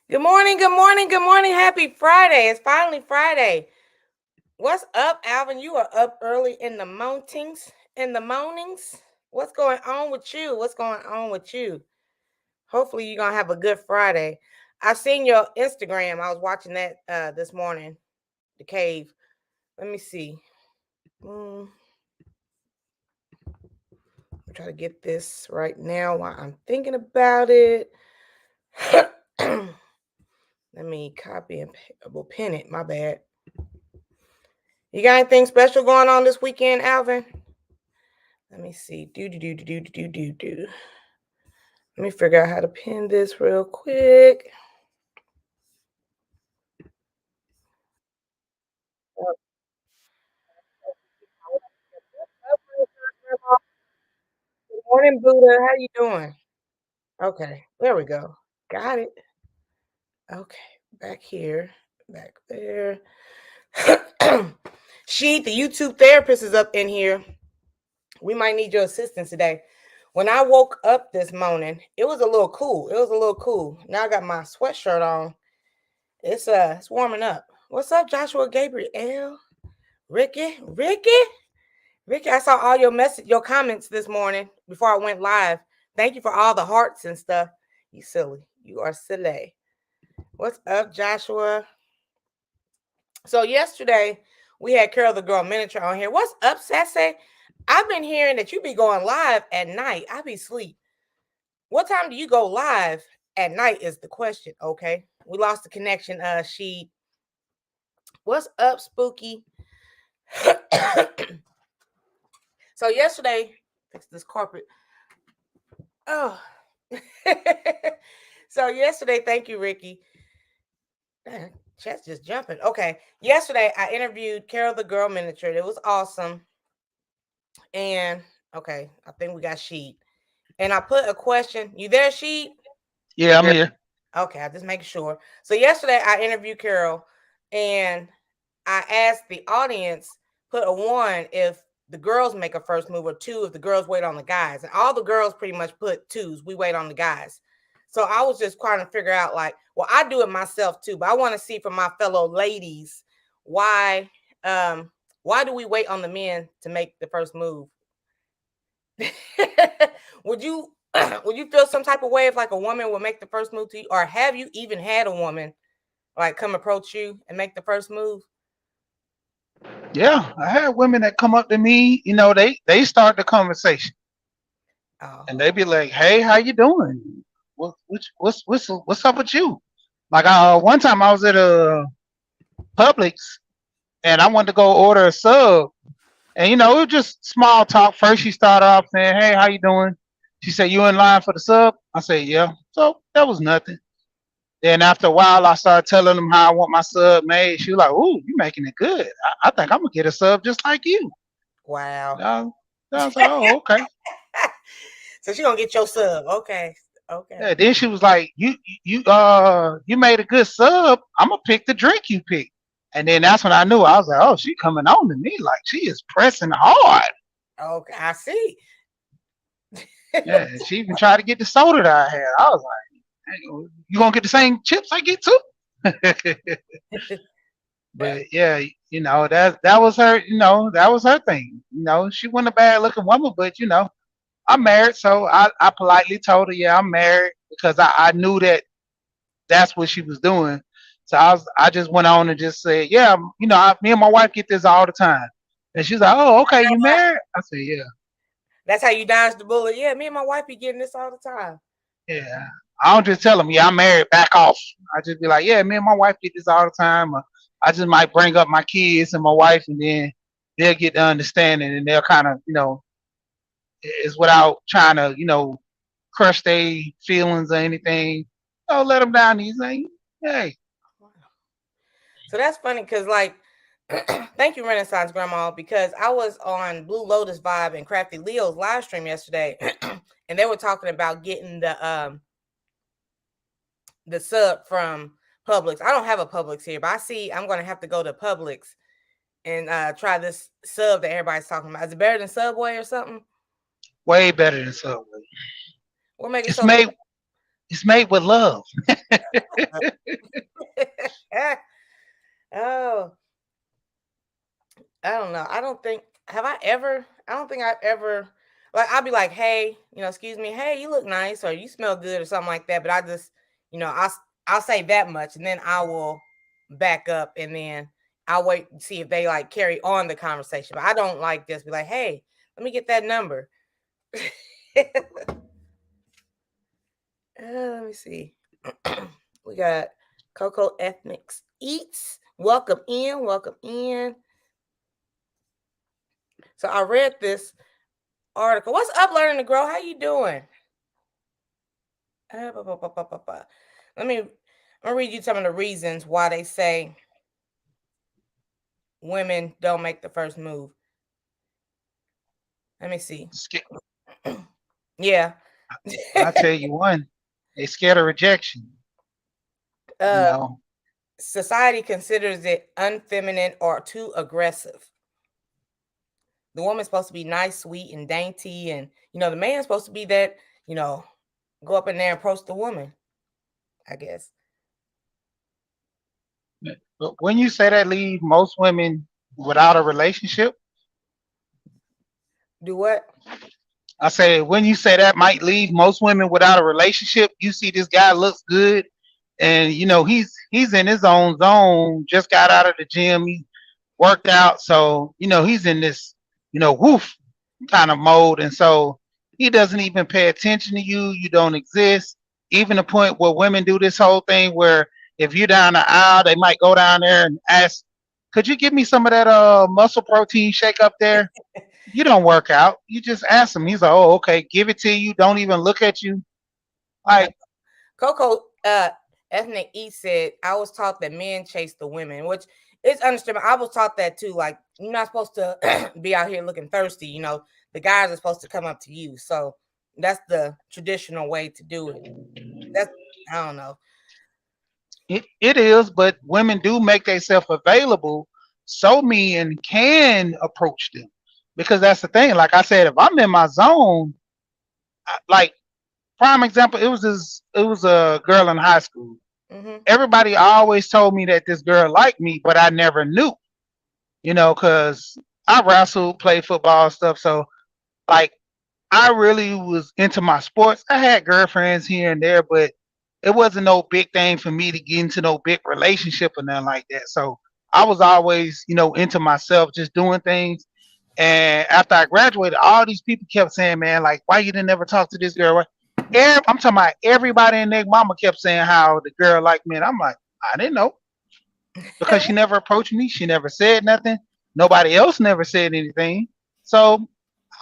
Good morning, good morning, good morning. Happy Friday. It's finally Friday. What's up, Alvin? You are up early in the mornings. In the mornings. What's going on with you? What's going on with you? Hopefully you're gonna have a good Friday. I seen your Instagram. I was watching that this morning. The cave. Let me see. I'm trying to get this right now while I'm thinking about it. Let me copy and pin it. My bad. You got anything special going on this weekend, Alvin? Let me see. Do. Let me figure out how to pin this real quick. Good morning, Buddha. How you doing? Okay, there we go. Got it. Okay, back here, back there. She, the YouTube therapist, is up in here. We might need your assistance today. When I woke up this morning, it was a little cool. Now I got my sweatshirt on. It's warming up. What's up, Joshua Gabriel? Ricky. I saw all your comments this morning before I went live. Thank you for all the hearts and stuff. You silly. You are silly. What's up, Joshua? So yesterday we had Carol the Girl Miniature on here. What's up, Sassy? I've been hearing that you be going live at night. I be asleep. What time do you go live at night is the question, okay? We lost the connection. She. What's up, Spooky? So yesterday, fix this carpet. Oh. So yesterday, thank you, Ricky. Chat's just jumping. Okay. Yesterday, I interviewed Carol the Girl Miniature. It was awesome. And okay, I think we got Sheet. And I put a question. You there, Sheet? Yeah, I'm here. Okay, I just making sure. So yesterday I interviewed Carol and I asked the audience put a 1 if the girls make a first move or 2 if the girls wait on the guys. And all the girls pretty much put 2s. We wait on the guys. So I was just trying to figure out well, I do it myself too, but I want to see from my fellow ladies why do we wait on the men to make the first move? would you would you feel some type of way if a woman would make the first move to you, or have you even had a woman come approach you and make the first move? Yeah, I had women that come up to me. They start the conversation, and they Oh. be like, "Hey, how you doing? What's up with you?" Like, one time I was at a Publix, and I wanted to go order a sub, and it was just small talk. First, she started off saying, "Hey, how you doing?" She said, "You in line for the sub?" I said, "Yeah." So that was nothing. Then after a while, I started telling them how I want my sub made. She was like, "Ooh, you making it good. I think I'm gonna get a sub just like you." Wow. I, I was like, "Oh, okay." So she gonna get your sub. Okay. Yeah, then she was like, you made a good sub. I'm gonna pick the drink you pick." And then that's when I knew. I was like, "Oh, she coming on to me like she is pressing hard." Okay, I see. Yeah, she even tried to get the soda that I had. I was like, "Hey, you gonna get the same chips I get too?" But yeah, that was her. That was her thing. She wasn't a bad looking woman, but I'm married, so I politely told her, yeah, I'm married because I knew that that's what she was doing. So I just went on and just said, yeah, me and my wife get this all the time. And she's like, oh, okay, you married? I said, yeah, That's how you dodge the bullet. Yeah, me and my wife be getting this all the time. yeah. I don't just tell them, yeah, I'm married, back off. I just be like, yeah, me and my wife get this all the time. Or I just might bring up my kids and my wife, and then they'll get the understanding, and they'll kind of, it's without trying to, crush their feelings or anything. Let them down. He's like, hey, So that's funny because thank you, Renaissance Grandma, because I was on Blue Lotus Vibe and Crafty Leo's live stream yesterday, and they were talking about getting the sub from Publix. I don't have a Publix here, but I see I'm gonna have to go to Publix and try this sub that everybody's talking about. Is it better than Subway or something? way better than Subway. What make it It's so good? made it's made with love. Oh, I don't know. I don't think have I ever. I don't think I've ever. Like I'll be like, hey, excuse me, hey, you look nice, or you smell good, or something like that. But I just, I'll say that much, and then I will back up, and then I'll wait and see if they like carry on the conversation. But I don't like just be like, hey, let me get that number. Let me see. We got Coco Ethnics Eats. Welcome in. Welcome in. So I read this article. What's up, Learning to Grow? How you doing? Let me read you some of the reasons why they say women don't make the first move. Let me see. Yeah. I'll tell you one. They scared of rejection. Society considers it unfeminine or too aggressive. The woman's supposed to be nice, sweet, and dainty, and the man's supposed to be that, go up in there and approach the woman, I guess. But when you say that, leave most women without a relationship. Do what? I say when you say that might leave most women without a relationship. You see this guy looks good, and he's in his own zone. Just got out of the gym. He worked out, so he's in this woof kind of mode, and so he doesn't even pay attention to you. You don't exist. Even the point where women do this whole thing where if you're down the aisle, they might go down there and ask, "Could you give me some of that muscle protein shake up there?" You don't work out. You just ask him. He's like, "Oh, okay, give it to you." Don't even look at you. Like Coco Ethnic E said, I was taught that men chase the women, which is understandable. I was taught that too. Like, you're not supposed to be out here looking thirsty. The guys are supposed to come up to you. So that's the traditional way to do it. I don't know. It is, but women do make themselves available so men can approach them. Because that's the thing. Like I said, if I'm in my zone, like prime example, it was a girl in high school. Mm-hmm. Everybody always told me that this girl liked me, but I never knew. Because I wrestled, played football stuff. So like I really was into my sports. I had girlfriends here and there, but it wasn't no big thing for me to get into no big relationship or nothing like that. So I was always, into myself, just doing things. And after I graduated, all these people kept saying, "Man, like, why you didn't ever talk to this girl?" I'm talking about everybody and their mama kept saying how the girl liked me, and I'm like, I didn't know because she never approached me. She never said nothing. Nobody else never said anything. So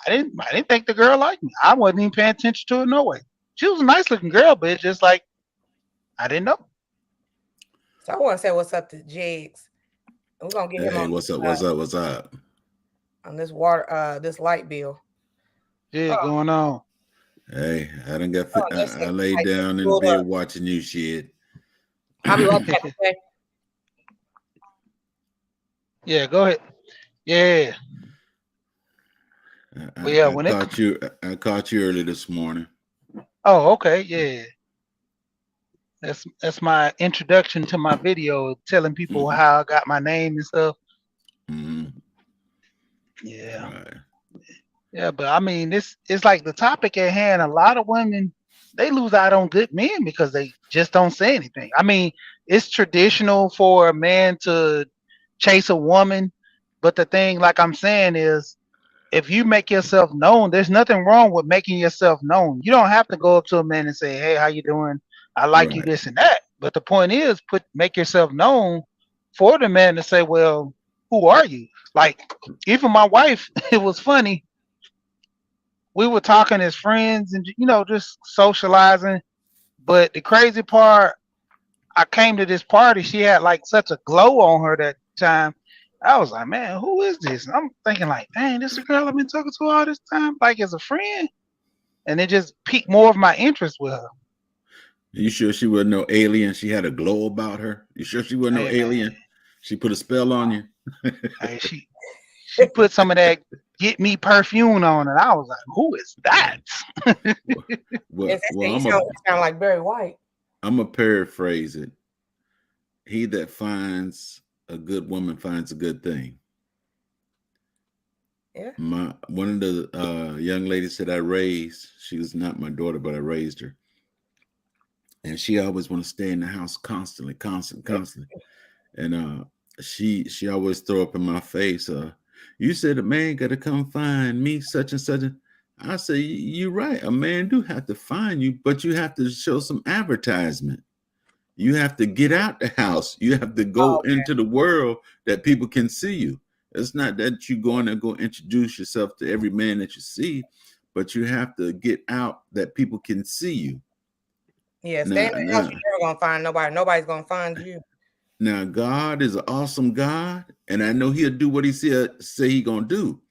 I didn't think the girl liked me. I wasn't even paying attention to her no way. She was a nice looking girl, but it's just like I didn't know. So I want to say what's up to Jigs. We're gonna get him on. What's up? What's up? What's up? On this water, this light bill. Yeah, going on. Hey, I done got. I laid down in the bed watching you shit. I'll be right back. Okay? Yeah, go ahead. Yeah. I caught you early this morning. Oh, okay. Yeah. That's my introduction to my video, telling people how I got my name and stuff. Mm-hmm. Yeah. Right. Yeah, but I mean, it's like the topic at hand. A lot of women, they lose out on good men because they just don't say anything. I mean, it's traditional for a man to chase a woman, but the thing, like I'm saying, is if you make yourself known, there's nothing wrong with making yourself known. You don't have to go up to a man and say, "Hey, how you doing? I like you, this and that." But the point is, make yourself known for the man to say, "Well, who are you?" Like, even my wife, it was funny. We were talking as friends and just socializing. But the crazy part, I came to this party. She had like such a glow on her that time. I was like, "Man, who is this?" And I'm thinking like, "Dang, this is a girl I've been talking to all this time, like as a friend." And it just piqued more of my interest with her. You sure she wasn't no alien? She had a glow about her. You sure she wasn't no alien? Man. She put a spell on you. Hey, she put some of that Get Me perfume on, and I was like, "Who is that?" Well, you sound like Barry White. I'm gonna paraphrase it. He that finds a good woman finds a good thing. Yeah. One of the young ladies that I raised, she was not my daughter, but I raised her, and she always want to stay in the house constantly. And she always throw up in my face, you said a man got to come find me, such and such. I say, you're right. A man do have to find you, but you have to show some advertisement. You have to get out the house. You have to go into the world that people can see you. It's not that you going to go introduce yourself to every man that you see, but you have to get out that people can see you. Yeah, stay in the house. You're never gonna find nobody. Nobody's gonna find you. Now, God is an awesome God, and I know He'll do what He say He gonna do.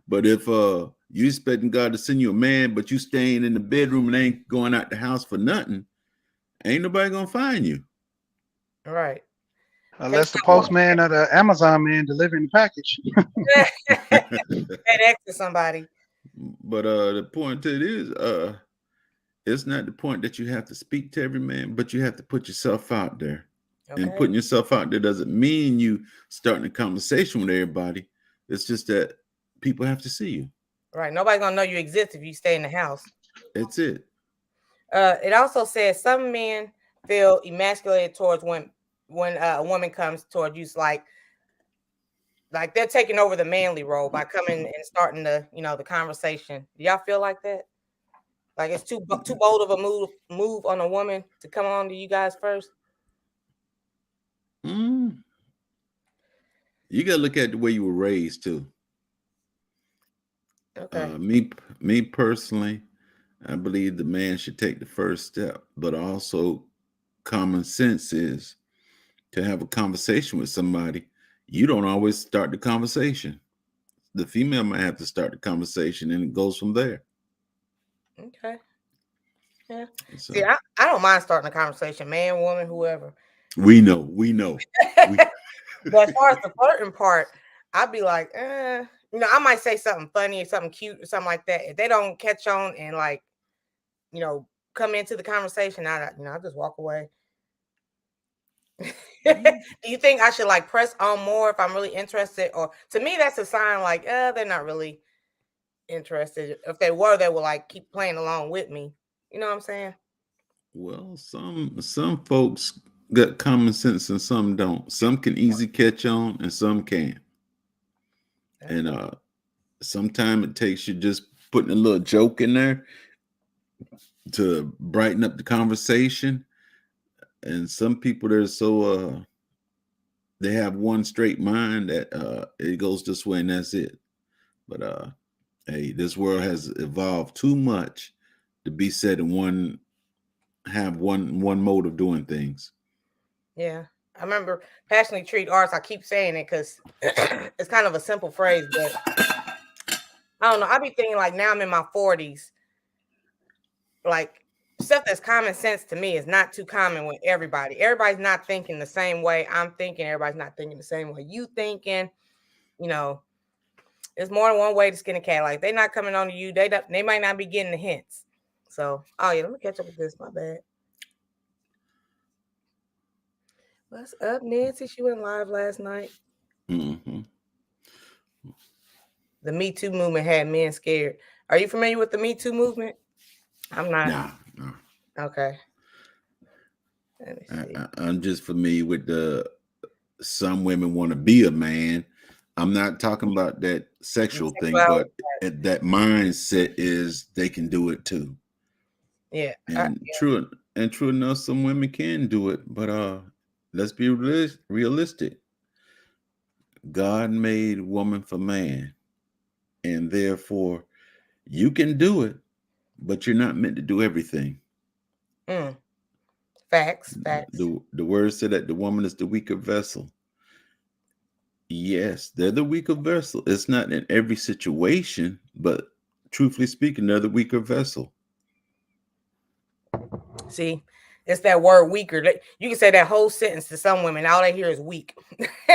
But if you expecting God to send you a man, but you staying in the bedroom and ain't going out the house for nothing, ain't nobody gonna find you. Right. Unless the postman or the Amazon man delivering the package. FedEx to somebody. But the point to it is, it's not the point that you have to speak to every man, but you have to put yourself out there. Okay. And putting yourself out there doesn't mean you starting a conversation with everybody. It's just that people have to see you. Right. Nobody's gonna know you exist if you stay in the house. That's it. It also says some men feel emasculated towards when a woman comes towards you. It's like they're taking over the manly role by coming and starting the conversation. Do y'all feel like that? Like it's too bold of a move on a woman to come on to you guys first? You gotta look at the way you were raised too. Okay. Me personally, I believe the man should take the first step, but also common sense is to have a conversation with somebody. You don't always start the conversation. The female might have to start the conversation, and it goes from there. Okay. Yeah. So, see, I don't mind starting a conversation, man, woman, whoever. We know. But as far as the flirting part, I'd be like, I might say something funny or something cute or something like that. If they don't catch on and come into the conversation, I just walk away. Do you think I should press on more if I'm really interested? Or to me, that's a sign they're not really interested. If they were, they would keep playing along with me. You know what I'm saying? Well, some folks got common sense and some don't. Some can easily catch on and some can't. And sometimes it takes you just putting a little joke in there to brighten up the conversation. And some people, they're so they have one straight mind that it goes this way and that's it. But hey, this world has evolved too much to be set in one mode of doing things. Yeah. I remember passionately treat arts. I keep saying it because it's kind of a simple phrase, but I don't know. I be thinking now I'm in my 40s. Stuff that's common sense to me is not too common with everybody. Everybody's not thinking the same way I'm thinking. Everybody's not thinking the same way you thinking. There's more than one way to skin a cat. They're not coming on to you. They might not be getting the hints. So, let me catch up with this. My bad. What's up, Nancy? She went live last night. Mm-hmm. The Me Too movement had men scared. Are you familiar with the Me Too movement? I'm not. No. Okay. Let me see. I'm just familiar with some women want to be a man. I'm not talking about that sexual thing, but that mindset is they can do it too. Yeah. And true enough, some women can do it, but let's be realistic. God made woman for man, and therefore you can do it, but you're not meant to do everything. Facts. The word said that the woman is the weaker vessel. Yes, they're the weaker vessel. It's not in every situation, but truthfully speaking, they're the weaker vessel. See, it's that word weaker. You can say that whole sentence to some women. All they hear is weak.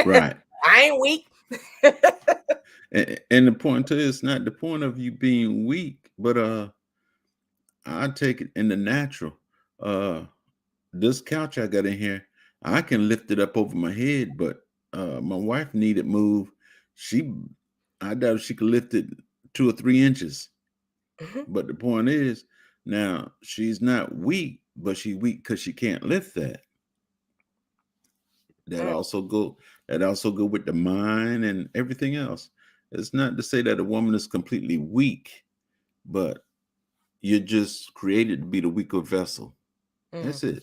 Right. I ain't weak. And the point to it, it's not the point of you being weak, but I take it in the natural. this couch I got in here, I can lift it up over my head, but my wife needed move. I doubt she could lift it 2 or 3 inches. But the point is, now she's not weak, but she's weak because she can't lift that. That also go with the mind and everything else. It's not to say that a woman is completely weak, but you're just created to be the weaker vessel. That's it.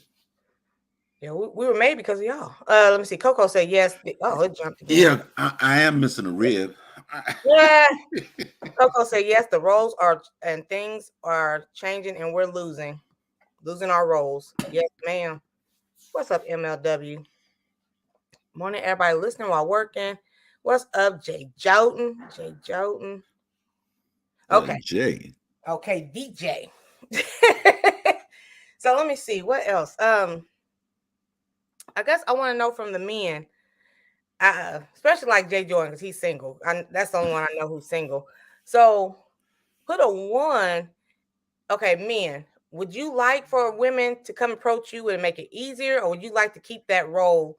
Yeah, we were made because of y'all. Let me see. Coco said yes. Oh, it jumped again. Yeah, I am missing a rib. Yeah. Coco said yes. The roles are and things are changing, and we're losing our roles. Yes, ma'am. What's up, MLW? Morning, everybody listening while working. What's up, Jay Jolton? Jay Jolton. Okay. Jay. Okay, DJ. So let me see what else. I guess I want to know from the men, especially like Jay Jordan, because he's single. That's the only one I know who's single. So put a 1. Okay, men, would you like for women to come approach you and make it easier, or would you like to keep that role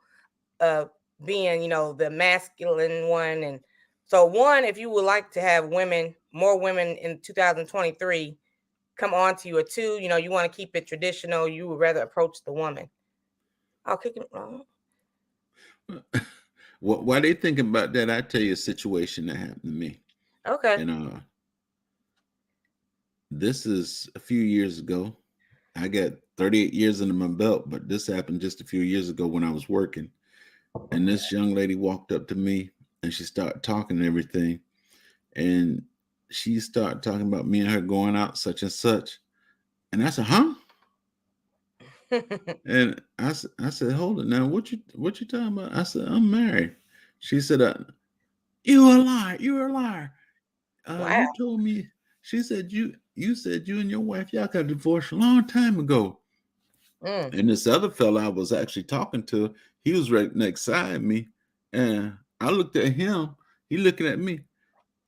of being, the masculine one? And so 1, if you would like to have more women in 2023 come on to you, or 2, you want to keep it traditional, you would rather approach the woman. I'll kick it wrong. While they thinking about that, I tell you a situation that happened to me. Okay. And this is a few years ago. I got 38 years under my belt, but this happened just a few years ago when I was working. And this young lady walked up to me and she started talking and everything. And she started talking about me and her going out such and such. And I said, huh? And I said, hold it now. What you talking about? I said, I'm married. She said, you're a liar. You're a liar. Wow. You told me. She said, you said you and your wife, y'all got divorced a long time ago. And this other fella I was actually talking to, he was right next side me. And I looked at him. He looking at me.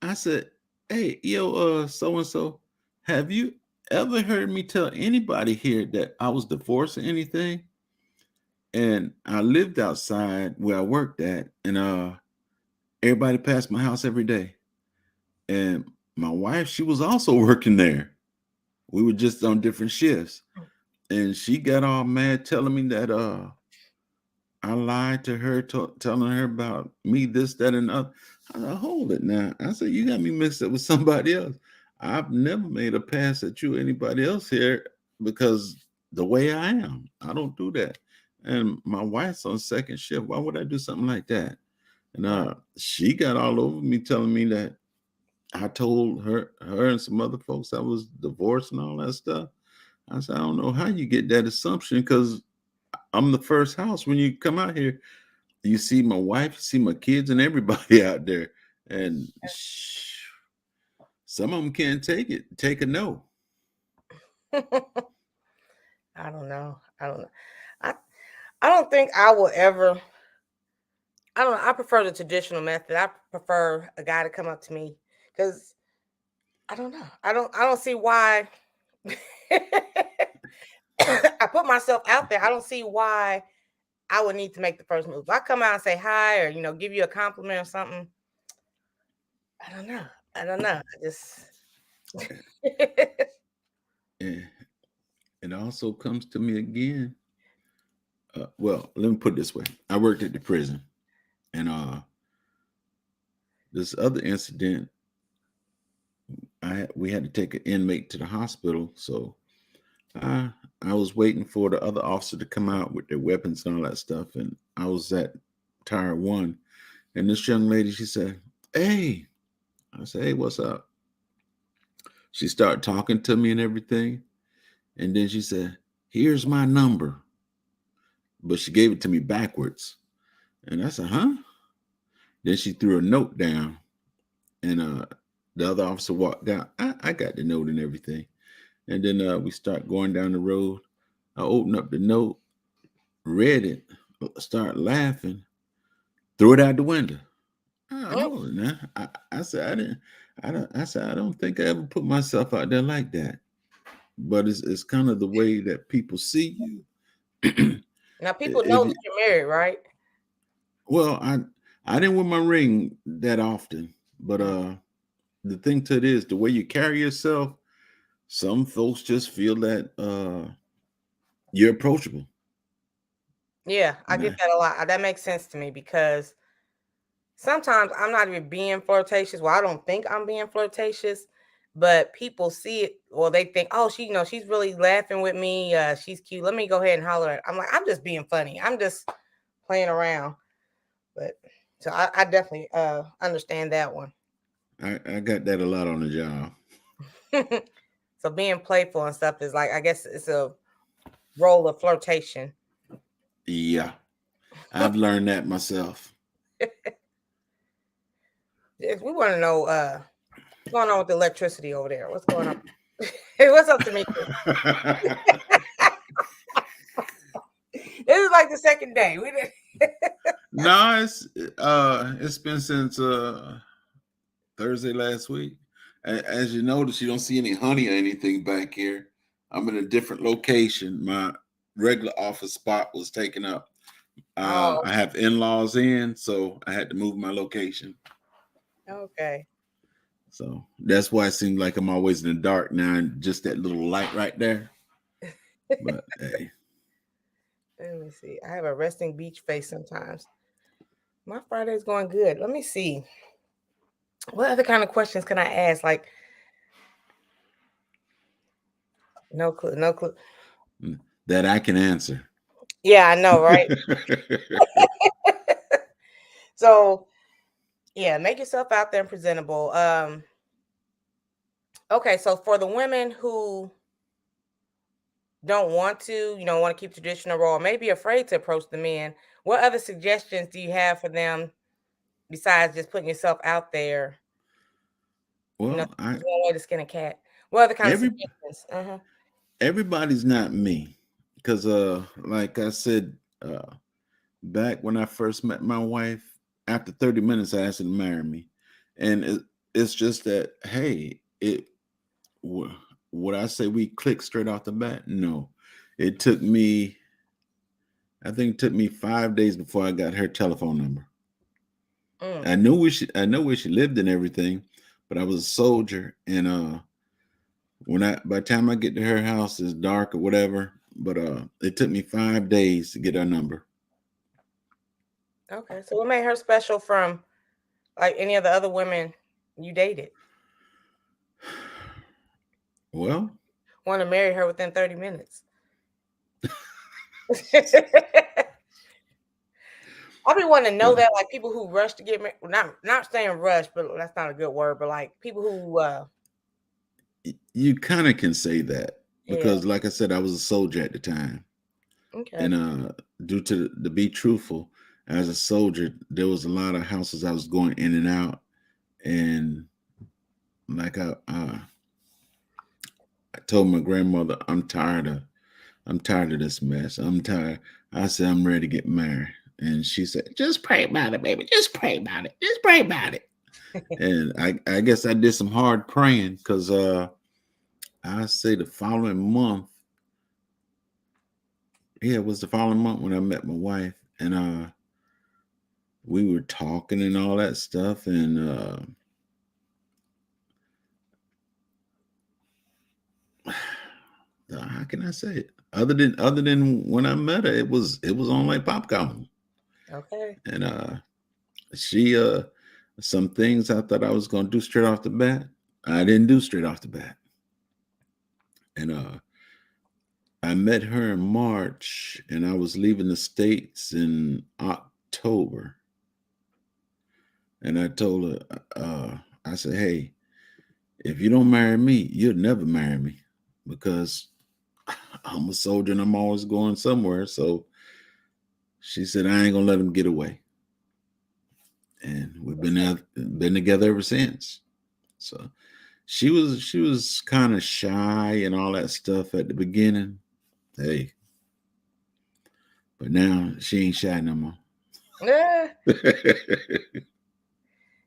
I said, hey, yo, so-and-so, have you ever heard me tell anybody here that I was divorced or anything? And I lived outside where I worked at, and everybody passed my house every day. And my wife, she was also working there. We were just on different shifts. And she got all mad telling me that I lied to her, telling her about me, this, that, and other. I said, hold it now. I said, you got me mixed up with somebody else. I've never made a pass at you or anybody else here because the way I am, I don't do that. And my wife's on second shift. Why would I do something like that? And she got all over me telling me that I told her and some other folks I was divorced and all that stuff. I said, I don't know how you get that assumption because I'm the first house. When you come out here, you see my wife, you see my kids and everybody out there. And some of them can't take it. Take a no. I don't know. I don't think I will ever. I don't know. I prefer the traditional method. I prefer a guy to come up to me because I don't know. I don't see why. I put myself out there. I don't see why I would need to make the first move. If I come out and say hi or give you a compliment or something, I don't know. I just It also comes to me again. Well, let me put it this way. I worked at the prison, and this other incident, we had to take an inmate to the hospital. So I was waiting for the other officer to come out with their weapons and all that stuff, and I was at tire 1, and this young lady, she said, hey. I said, hey, what's up? She started talking to me and everything, and then she said, here's my number. But she gave it to me backwards. And I said, huh? Then she threw a note down, and the other officer walked out. I got the note and everything. And then we start going down the road. I opened up the note, read it, start laughing, threw it out the window. Hold it now. I said, I don't think I ever put myself out there like that. But it's kind of the way that people see you. Now people If know you, that you're married, right? well, I didn't wear my ring that often, but the thing to it is the way you carry yourself. Some folks just feel that you're approachable. Yeah, I get Nah. that a lot. That makes sense to me because sometimes I'm not even being flirtatious. Well, I don't think I'm being flirtatious, but people see it or they think, oh, she's really laughing with me. She's cute. Let me go ahead and holler at her. I'm like, I'm just being funny. I'm just playing around. But so I definitely understand that one. I got that a lot on the job. So being playful and stuff is like, I guess it's a role of flirtation. Yeah, I've learned that myself. Yes, we want to know what's going on with the electricity over there. What's going on? Hey, what's up, Tamika? This is like the second day. We did. No, it's been since Thursday last week. As you notice, you don't see any honey or anything back here. I'm in a different location. My regular office spot was taken up. Oh, I have in-laws in, so I had to move my location. okay. So that's why it seems like I'm always in the dark now, and just that little light right there. But hey, Let me see. I have a resting beach face sometimes. My Friday's going good. Let me see. What other kind of questions can I ask? Like, no clue, no clue. that I can answer. Yeah, I know, right? So, yeah, make yourself out there and presentable. Okay, so for the women who don't want to, want to keep traditional role, maybe afraid to approach the men, what other suggestions do you have for them besides just putting yourself out there? Well, There's one way to skin a cat. What other kind of every suggestions? Uh-huh. everybody's not me, because like I said, back when I first met my wife, after 30 minutes I asked her to marry me, and it's just that, hey, would I say we clicked straight off the bat? No, it took me, I think it took me 5 days before I got her telephone number. Mm. I know where she lived and everything, but I was a soldier, and by the time I get to her house, it's dark or whatever. But it took me 5 days to get her number. Okay, so what made her special from like any of the other women you dated? Well, Want to marry her within 30 minutes? I be wanting to know well, that, like people who rush to get married, not saying rush, but that's not a good word, but like people who you kind of can say that yeah, because, like I said, I was a soldier at the time, okay. and due to be truthful, as a soldier, there was a lot of houses I was going in and out, and like I told my grandmother, I'm tired of this mess. I'm tired. I said, I'm ready to get married. And she said, just pray about it, baby. Just pray about it. Just pray about it. And I guess I did some hard praying because I say the following month, yeah, it was the following month when I met my wife. And we were talking and all that stuff. And how can I say it? Other than when I met her, it was on like popcorn. Okay. And she some things I thought I was gonna do straight off the bat, I didn't do straight off the bat. And I met her in March and I was leaving the States in October. And I told her, I said, hey, if you don't marry me, you'll never marry me because I'm a soldier and I'm always going somewhere. So she said, I ain't gonna let him get away. And we've been together ever since. So she was kind of shy and all that stuff at the beginning. Hey, but now she ain't shy no more. Yeah,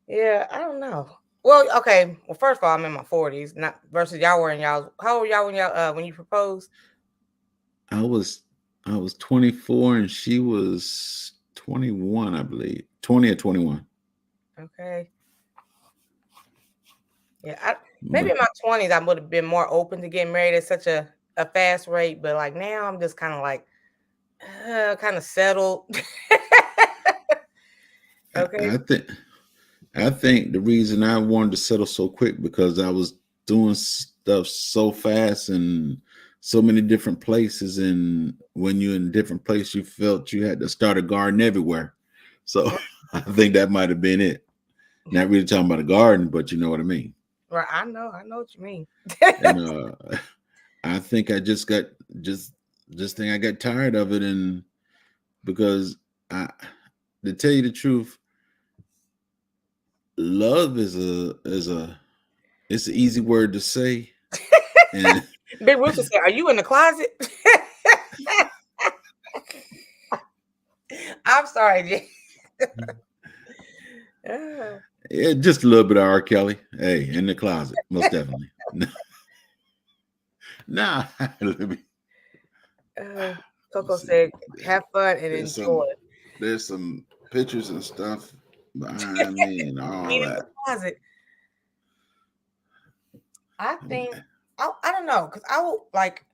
yeah, I don't know. Well, okay. Well, first of all, I'm in my 40s, not versus y'all were in y'all. How old were y'all when you proposed? I was I was 24 and she was 21, I believe. 20 or 21. Okay. Yeah, maybe in my 20s I would have been more open to getting married at such a fast rate, but like now I'm just kind of like kind of settled. Okay. I think the reason I wanted to settle so quick because I was doing stuff so fast and so many different places, and when you're in a different place, you felt you had to start a garden everywhere. So I think that might have been it. Not really talking about a garden, but you know what I mean. Right, I know what you mean. And I think I just got think I got tired of it, and because to tell you the truth, love is it's an easy word to say. And Big Rooster said, "Are you in the closet?" I'm sorry, Jay. Yeah, just a little bit of R. Kelly. Hey, in the closet, most definitely. Nah, let me. Coco said, "Have fun and enjoy." There's some pictures and stuff behind me and all In that. the closet. I think I don't know, because I will like.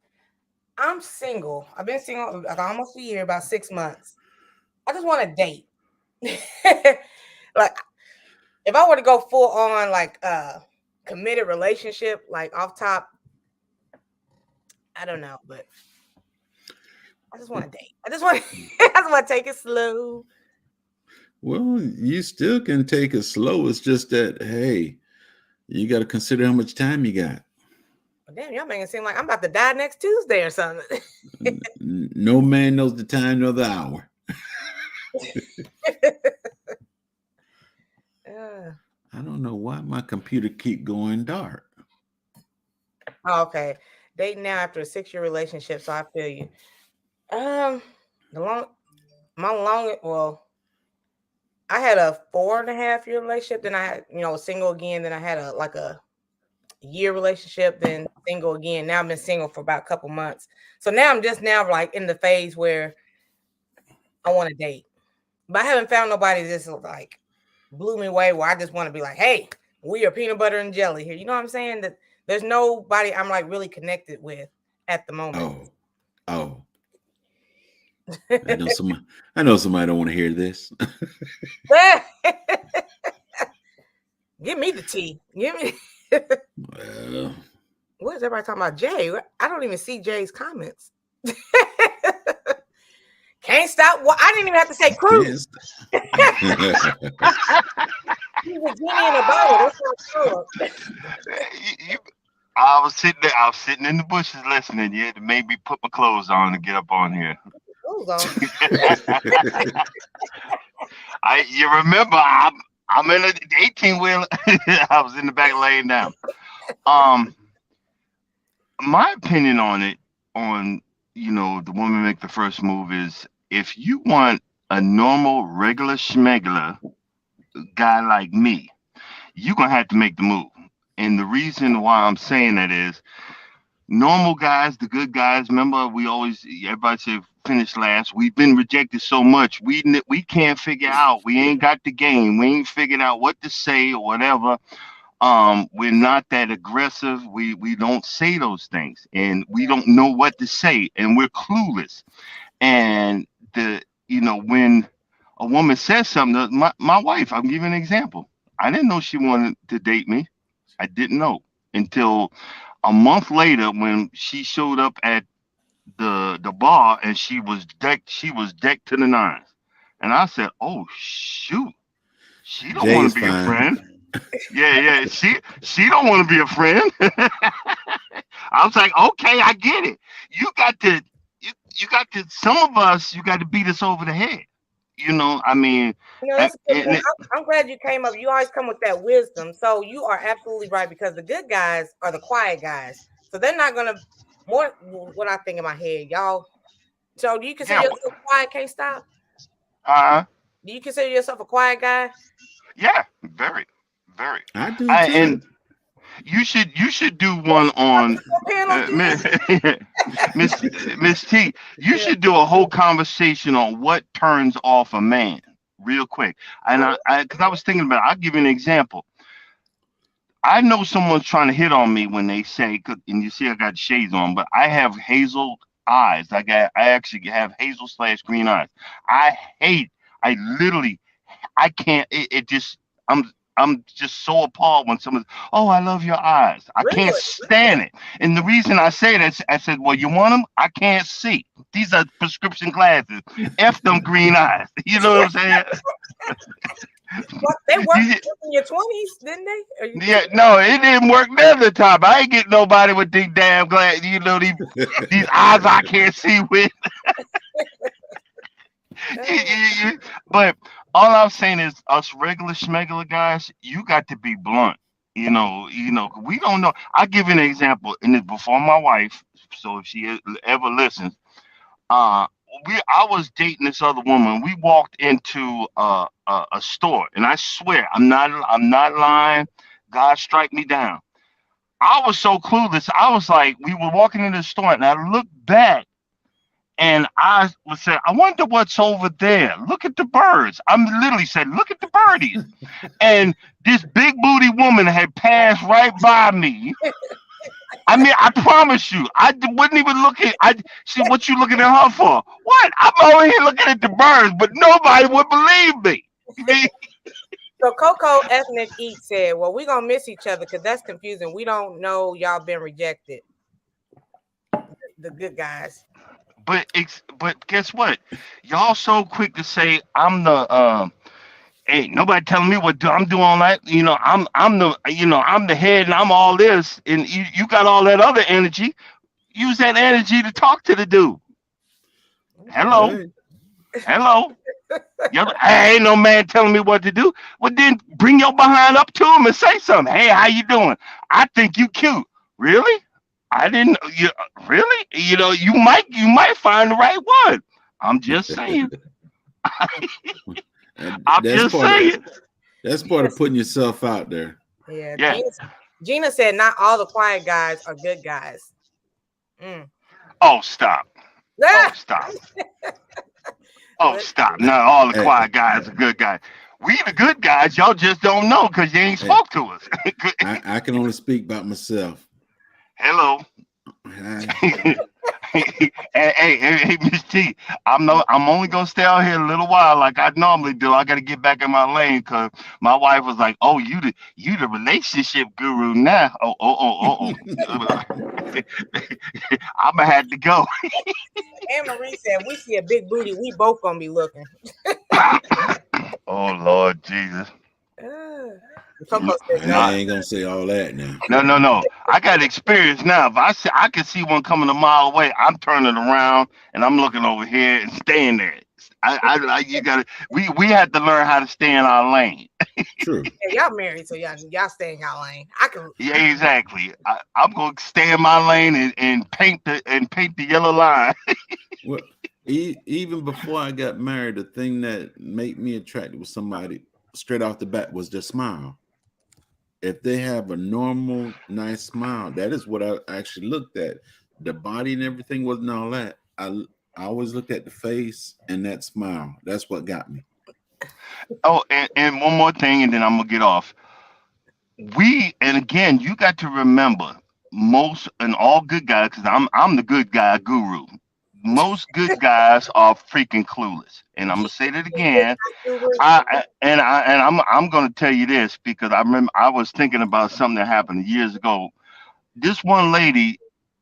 I'm single. I've been single like almost a year, about 6 months. I just want to date. Like, if I were to go full on like committed relationship, like off top, I don't know, but I just want to date. I just want to take it slow. Well, you still can take it slow. It's just that, hey, you got to consider how much time you got. Well, damn, y'all making it seem like I'm about to die next Tuesday or something. No man knows the time nor the hour. I don't know why my computer keep going dark. Oh, okay. Dating now after a 6-year relationship, so I feel you. I had a 4.5-year relationship, then I had, single again, then I had a year relationship, then single again. Now I've been single for about a couple months. So now I'm just now like in the phase where I want to date. But I haven't found nobody that's like blew me away where I just want to be like, hey, we are peanut butter and jelly here. You know what I'm saying? That there's nobody I'm like really connected with at the moment. Oh. I know somebody don't want to hear this. Give me the tea. Give me. Well, What is everybody talking about? Jay? I don't even see Jay's comments. Can't stop. Well, I didn't even have to say cruise. He's a genie in a bottle. I was sitting in the bushes listening. You had to make me put my clothes on to get up on here. Clothes on. You remember I'm in an 18-wheeler. I was in the back laying down. My opinion on it, the woman make the first move is, if you want a normal, regular schmegler guy like me, you're gonna have to make the move. And the reason why I'm saying that is, normal guys, the good guys, remember everybody say finish last. We've been rejected so much. We can't figure out. We ain't got the game. We ain't figured out what to say or whatever. We're not that aggressive. We don't say those things, and we don't know what to say, and we're clueless. And when a woman says something, my wife, I'll give you an example. I didn't know she wanted to date me. I didn't know until a month later when she showed up at the bar, and she was decked to the nines. And I said, "Oh shoot, she don't want to be a friend." Yeah, she don't want to be a friend. I was like, "Okay, I get it. You got to some of us, you got to beat us over the head." I mean, that's a good point. I'm glad you came up. You always come with that wisdom. So you are absolutely right, because the good guys are the quiet guys. So they're not gonna what I think in my head, y'all. So do you consider yourself quiet, can't stop? Do you consider yourself a quiet guy? Yeah, very, very. I do too. You should do one on Miss Miss T. You should do a whole conversation on what turns off a man, real quick. And because I was thinking about it, I'll give you an example. I know someone's trying to hit on me when they say, and you see I got shades on, but I have hazel eyes. I actually have hazel/green eyes. I hate. I literally. I can't. It just. I'm just so appalled when someone. Oh, I love your eyes. I can't stand it. And the reason I say that, I said, well, you want them? I can't see. These are prescription glasses. F them green eyes. You know what I'm saying? Well, they worked in your 20s, didn't they? Yeah, no, it didn't work none of the time. I ain't getting nobody with these damn glasses. You know, these eyes I can't see with. But all I'm saying is, us regular schmegular guys, you got to be blunt. You know, we don't know. I'll give you an example, and it's before my wife, so if she ever listens, I was dating this other woman. We walked into a store, and I swear I'm not lying. God strike me down. I was so clueless. I was like, we were walking into the store, and I looked back, and I was saying, I wonder what's over there. Look at the birds. I'm literally said, look at the birdies. And this big booty woman had passed right by me. I mean, I promise you, I wouldn't even look at. She, what you looking at her for? What? I'm over here looking at the birds, but nobody would believe me. So Coco Ethnic Eat said, well, we're gonna miss each other because that's confusing. We don't know y'all been rejected. The good guys. But guess what? Y'all so quick to say I'm the ain't nobody telling me what I'm doing all that. You know, I'm the head and I'm all this, and you got all that other energy. Use that energy to talk to the dude. Hello. Right. Hello. Ain't no man telling me what to do. Well, then bring your behind up to him and say something. Hey, how you doing? I think you cute. Really? I didn't. You really? You know, you might find the right one. I'm just saying. I'm just saying. That's part of putting yourself out there. Yeah. Gina said not all the quiet guys are good guys. Oh, stop. Oh, stop. Oh, stop. Not all the quiet guys are good guys. We the good guys, y'all just don't know because you ain't spoke to us. I can only speak about myself. Hello. Hey, Miss T, I'm only gonna stay out here a little while like I normally do. I gotta get back in my lane because my wife was like, "Oh, you the relationship guru now." Oh. I'ma have to go. Anne Marie said, "We see a big booty, we both gonna be looking." Oh Lord Jesus. I ain't gonna say all that now. No. I got experience now. If I can see one coming a mile away, I'm turning around and I'm looking over here and staying there. You gotta. We had to learn how to stay in our lane. True. Yeah, y'all married, so y'all stay in y'all lane. I can. Yeah, exactly. I'm gonna stay in my lane and paint the yellow line. Well, even before I got married, the thing that made me attracted with somebody straight off the bat was their smile. If they have a normal, nice smile, that is what I actually looked at. The body and everything wasn't all that. I always looked at the face and that smile. That's what got me. Oh, and one more thing, and then I'm gonna get off. And again, you got to remember, most and all good guys, because I'm the good guy guru. Most good guys are freaking clueless, and I'm gonna say that again. I'm gonna tell you this because I remember I was thinking about something that happened years ago. This one lady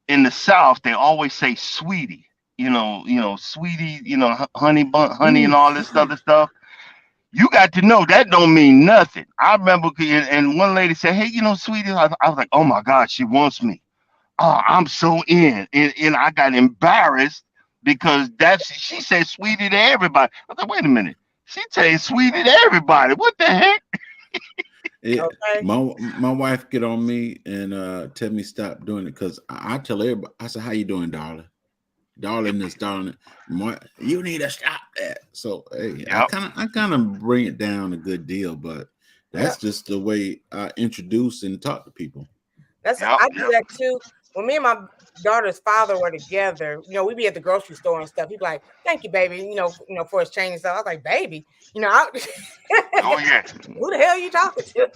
in the South, they always say sweetie, sweetie, honey bun, honey, and all this other stuff. You got to know that don't mean nothing. I remember, and one lady said, "Hey, sweetie," I was like, "Oh my God, she wants me." Oh, I'm so in, and I got embarrassed because she said sweetie to everybody. I was like, wait a minute, she said sweetie to everybody. What the heck? Okay. My wife get on me and tell me stop doing it because I tell everybody. I said, "How you doing, darling? Darling this, darling. You need to stop that." So hey, yep. I kind of bring it down a good deal, but that's just the way I introduce and talk to people. I do that too. When me and my daughter's father were together, we'd be at the grocery store and stuff. He'd be like, "Thank you, baby," for his change and stuff. I was like, "Baby, Oh yeah. who the hell are you talking to?"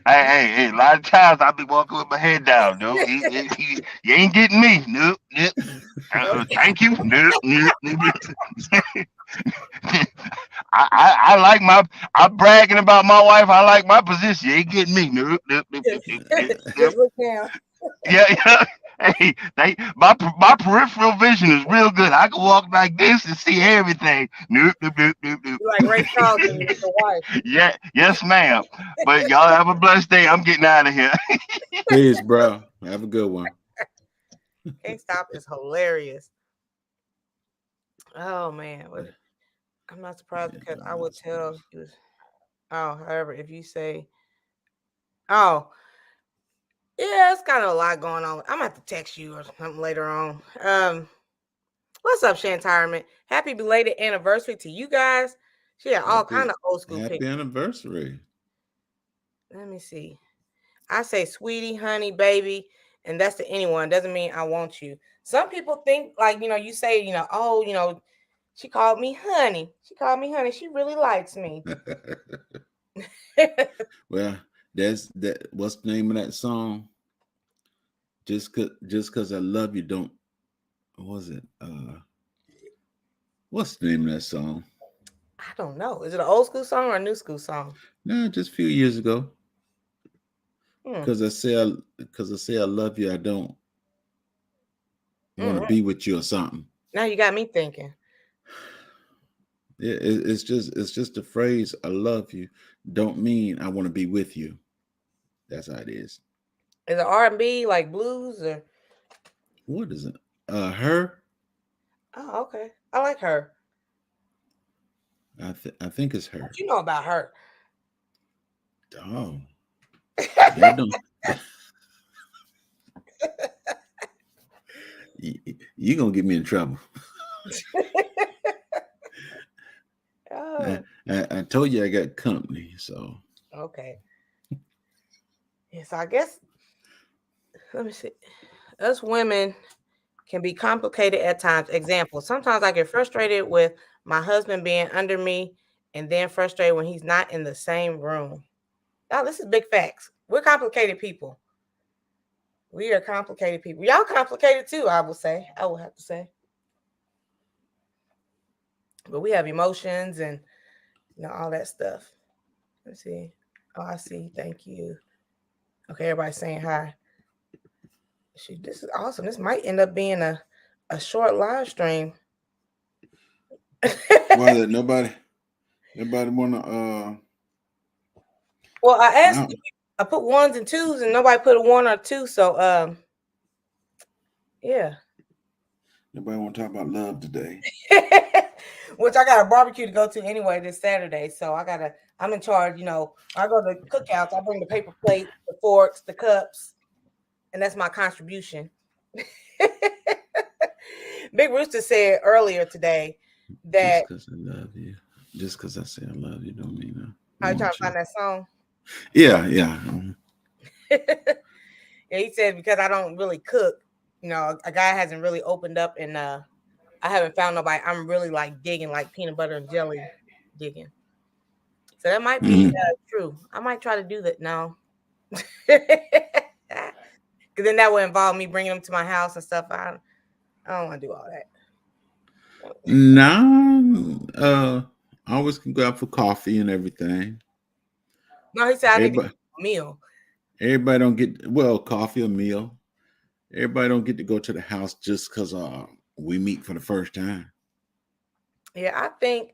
Hey, a lot of times I'll be walking with my head down. No, you ain't getting me. Nope, nope. Thank you. Nope, nope, nope. I like I'm bragging about my wife. I like my position. You ain't getting me. Nope, nope, nope, nope, nope, nope. Just look down. Yeah. Hey, my peripheral vision is real good. I can walk like this and see everything. Nope, nope, nope, nope, nope. You're like Ray Charles with your wife. Yeah, yes, ma'am. But y'all have a blessed day. I'm getting out of here. Peace, bro. Have a good one. Can't Stop is hilarious. Oh man, I'm not surprised because I would tell you. Oh, however, if you say, "Oh, yeah, it's kind of a lot going on," I'm gonna have to text you or something later on. What's up, Shantirement? Happy belated anniversary to you guys. She had all kind of old school Happy pictures. anniversary. Let me see. I say sweetie, honey, baby, and that's to anyone. Doesn't mean I want you. Some people think like, you say, oh, she called me honey. She called me honey. She really likes me. Well, that's that. What's the name of that song? Just cause I love you, don't. What was it? What's the name of that song? I don't know. Is it an old school song or a new school song? No, just a few years ago. Because I say I love you, I don't want to be with you or something. Now you got me thinking. Yeah, it's just a phrase. I love you don't mean I want to be with you. That's how it is. Is it R&B like blues or what is it? Her. Oh, okay. I like her. I think it's Her. What you know about her? Oh, that don't. You gonna get me in trouble. Oh. I told you I got company, so okay. Yes, I guess. Let me see. Us women can be complicated at times. Example: sometimes I get frustrated with my husband being under me, and then frustrated when he's not in the same room. Oh, this is big facts. We're complicated people. We are complicated people. Y'all complicated too, I will say. I will have to say. But we have emotions and all that stuff. Let's see. Oh, I see. Thank you. Okay, everybody's saying hi. Shoot, this is awesome. This might end up being a short live stream. Well, nobody wanna Well, I asked I put ones and twos and nobody put a one or two, so yeah. Nobody want to talk about love today. Which I got a barbecue to go to anyway this Saturday. So I'm in charge, I go to cookouts, I bring the paper plates, the forks, the cups, and that's my contribution. Big Rooster said earlier today that just because I love you. Just because I say I love you don't mean I trying to find that song. Yeah. Yeah, he said because I don't really cook, a guy hasn't really opened up and I haven't found nobody. I'm really like digging like peanut butter and jelly digging. So that might be true. I might try to do that now. Because then that would involve me bringing them to my house and stuff. I don't want to do all that. No, I always can go out for coffee and everything. No, he said I need to get a meal. Everybody don't get coffee or meal. Everybody don't get to go to the house just because we meet for the first time. Yeah, I think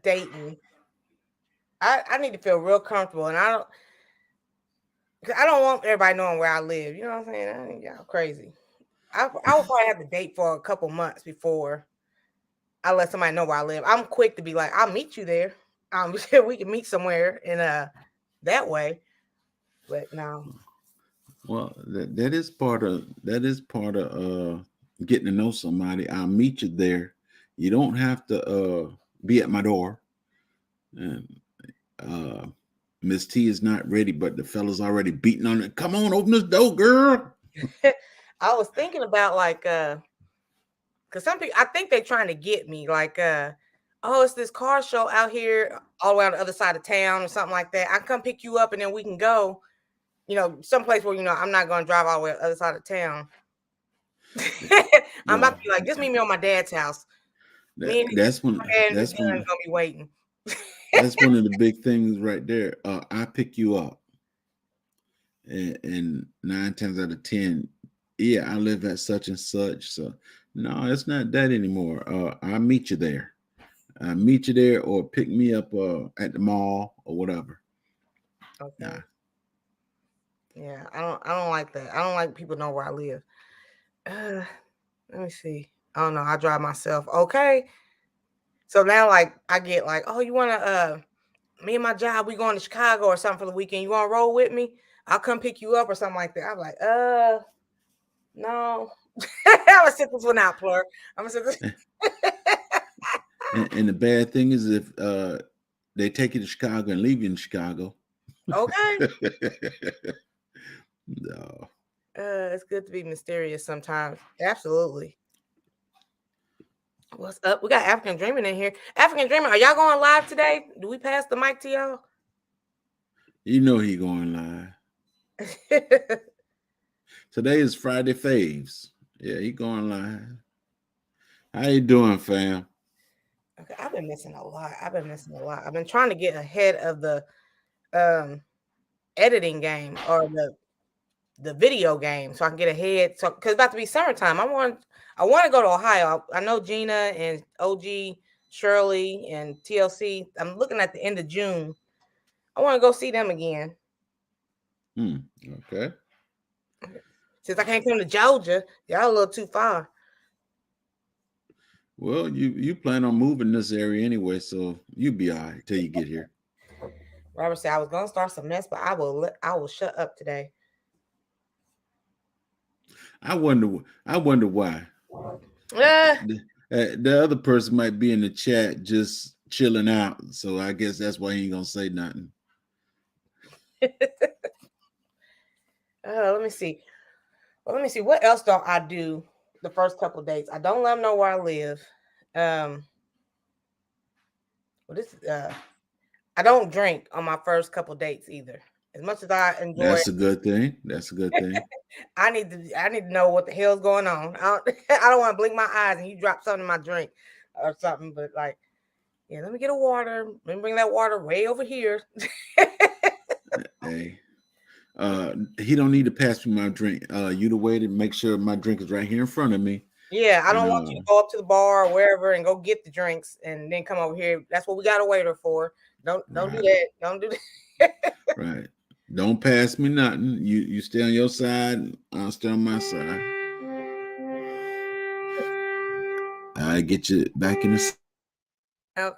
dating. I need to feel real comfortable, and I don't want everybody knowing where I live. You know what I'm saying? Y'all crazy. I would probably have to date for a couple months before I let somebody know where I live. I'm quick to be like, I'll meet you there. We can meet somewhere in that way. But no. Well, that is part of getting to know somebody. I'll meet you there. You don't have to be at my door. And Miss T is not ready, but the fella's already beating on it. Come on, open this door, girl. I was thinking about like because some people I think they're trying to get me like oh, it's this car show out here all the way on the other side of town or something like that. I come pick you up and then we can go, someplace where I'm not gonna drive all the way to the other side of town. I'm about to be like, just meet me on my dad's house. Me and That's one. my dad and his That's gun one. gonna be waiting. That's one of the big things right there. I pick you up, and 9 times out of 10, yeah, I live at such and such. So no, it's not that anymore. I meet you there. I meet you there, or pick me up at the mall or whatever. Okay. Nah. Yeah, I don't like that. I don't like people know where I live. Let me see. I don't know. I drive myself. Okay. So now like I get like, oh, you wanna me and my job, we going to Chicago or something for the weekend. You wanna roll with me? I'll come pick you up or something like that. I'm like, no. I'm gonna sit this one out, Plur. I'm gonna sit this. And the bad thing is if they take you to Chicago and leave you in Chicago. Okay. No. It's good to be mysterious sometimes. Absolutely. What's up? We got African Dreaming in here. African Dreaming, are y'all going live today? Do we pass the mic to y'all? You know he going live. Today is Friday Faves. Yeah, he going live. How you doing, fam? Okay, I've been missing a lot. I've been trying to get ahead of the editing game or the video game so I can get ahead. So because it's about to be summertime. I want to go to Ohio. I know Gina and OG Shirley and TLC. I'm looking at the end of June. I want to go see them again. Okay. Since I can't come to Georgia, y'all a little too far. Well, you plan on moving this area anyway, so you'll be all right till you get here. Robert said I was gonna start some mess, but I will shut up today. I wonder why. The other person might be in the chat just chilling out, so I guess that's why he ain't gonna say nothing. Let me see. Well, let me see. What else don't I do the first couple of dates? I don't let them know where I live. I don't drink on my first couple dates either. As much as I enjoy, that's a good thing. That's a good thing. I need to know what the hell's going on. I don't want to blink my eyes and you drop something in my drink or something. But like, yeah, let me get a water. Let me bring that water way over here. Hey, he don't need to pass me my drink. You the way to make sure my drink is right here in front of me. Yeah, I don't want you to go up to the bar or wherever and go get the drinks and then come over here. That's what we got a waiter for. Don't do that. Don't do that. Right. Don't pass me nothing. You stay on your side. I'll stay on my side. I get you back in the. Okay.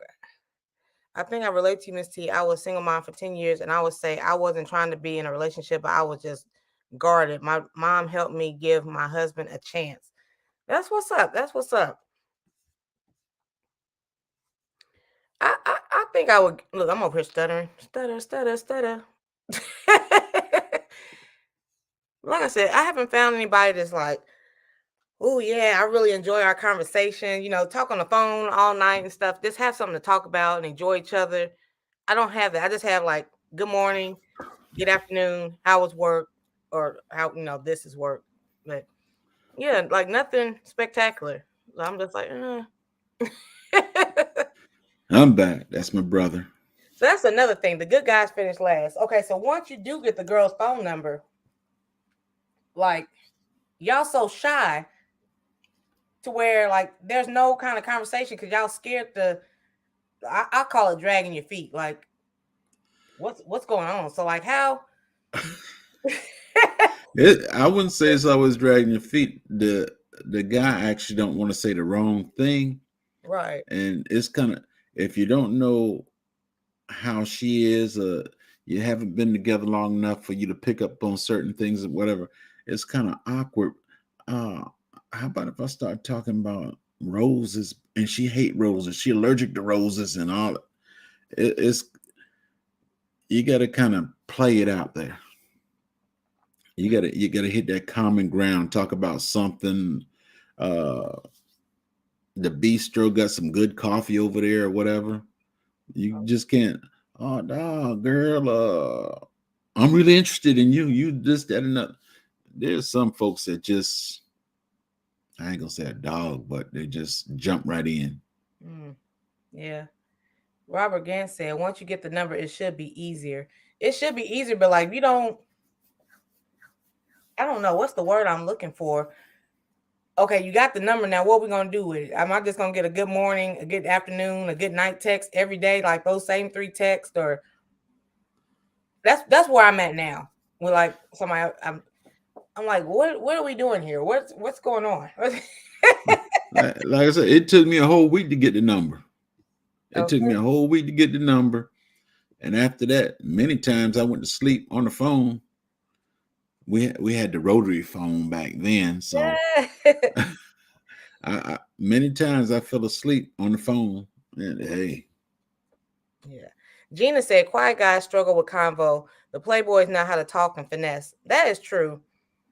I think I relate to you, Miss T. I was single mom for 10 years, and I would say I wasn't trying to be in a relationship, but I was just guarded. My mom helped me give my husband a chance. That's what's up. That's what's up. I think I would look. I'm over here stuttering, stutter. Like I said, I haven't found anybody that's like, oh yeah, I really enjoy our conversation. Talk on the phone all night and stuff. Just have something to talk about and enjoy each other. I don't have that. I just have like, good morning, good afternoon, how was work, or how this is work. But yeah, like nothing spectacular. So I'm just like, I'm back. That's my brother. So that's another thing. The good guys finish last. Okay, so once you do get the girl's phone number, like y'all so shy to where like there's no kind of conversation because y'all scared to. I call it dragging your feet. Like, what's going on? So like how? I wouldn't say it's always dragging your feet. The guy actually don't want to say the wrong thing, right? And it's kind of, if you don't know how she is, you haven't been together long enough for you to pick up on certain things and whatever. It's kind of awkward. How about if I start talking about roses and she hate roses? She allergic to roses and all. It's you gotta kind of play it out there. You gotta hit that common ground. Talk about something. The bistro got some good coffee over there or whatever. You just can't. Oh no, girl. I'm really interested in you. You this, that, and that. There's some folks that just, I ain't gonna say a dog, but they just jump right in. Yeah. Robert Gant said, once you get the number, it should be easier. It should be easier, but like, I don't know. What's the word I'm looking for? Okay, you got the number now. What are we going to do with it? Am I just going to get a good morning, a good afternoon, a good night text every day, like those same 3 texts? Or that's where I'm at now. With like somebody, I'm like, what are we doing here? What's going on? like I said, it took me a whole week to get the number. It took me a whole week to get the number. And after that, many times I went to sleep on the phone. We had the rotary phone back then. So I many times I fell asleep on the phone. And hey. Yeah. Gina said, quiet guys struggle with convo. The playboys know how to talk and finesse. That is true.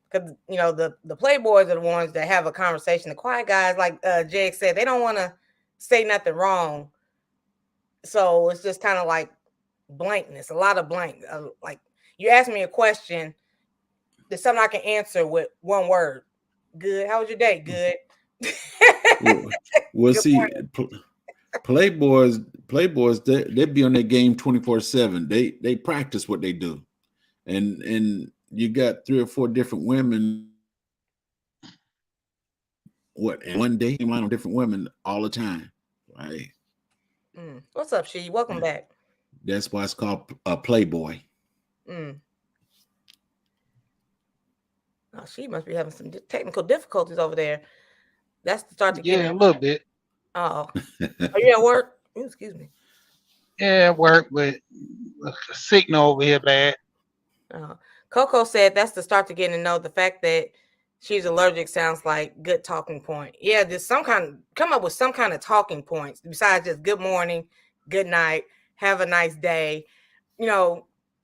Because, the playboys are the ones that have a conversation. The quiet guys, like Jake said, they don't want to say nothing wrong. So it's just kind of like blankness, a lot of blank. Like you ask me a question, there's something I can answer with one word. Good. How was your day? Good. Well, see, Playboys, they be on their game 24/7. They practice what they do, and you got 3 or 4 different women. And one day you line on different women all the time, right? What's up, She? Welcome back. That's why it's called a Playboy. Oh, she must be having some technical difficulties over there. That's the start to get a little bit. Oh, are you at work? Excuse me. Yeah, work, but the signal over here bad. Coco said that's the start to getting to know. The fact that she's allergic sounds like good talking point. Yeah, there's come up with some kind of talking points besides just good morning, good night, have a nice day,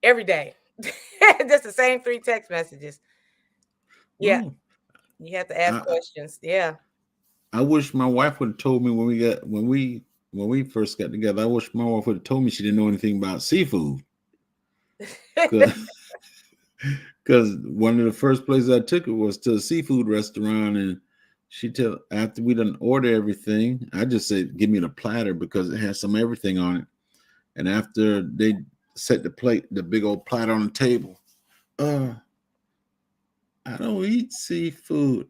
every day. Just the same 3 text messages. Yeah. You have to ask questions. Yeah. I wish my wife would have told me when we first got together. I wish my wife would have told me she didn't know anything about seafood. Because one of the first places I took her was to a seafood restaurant, and after we done order everything, I just said, give me the platter because it has some everything on it. And after they set the big old platter on the table, I don't eat seafood.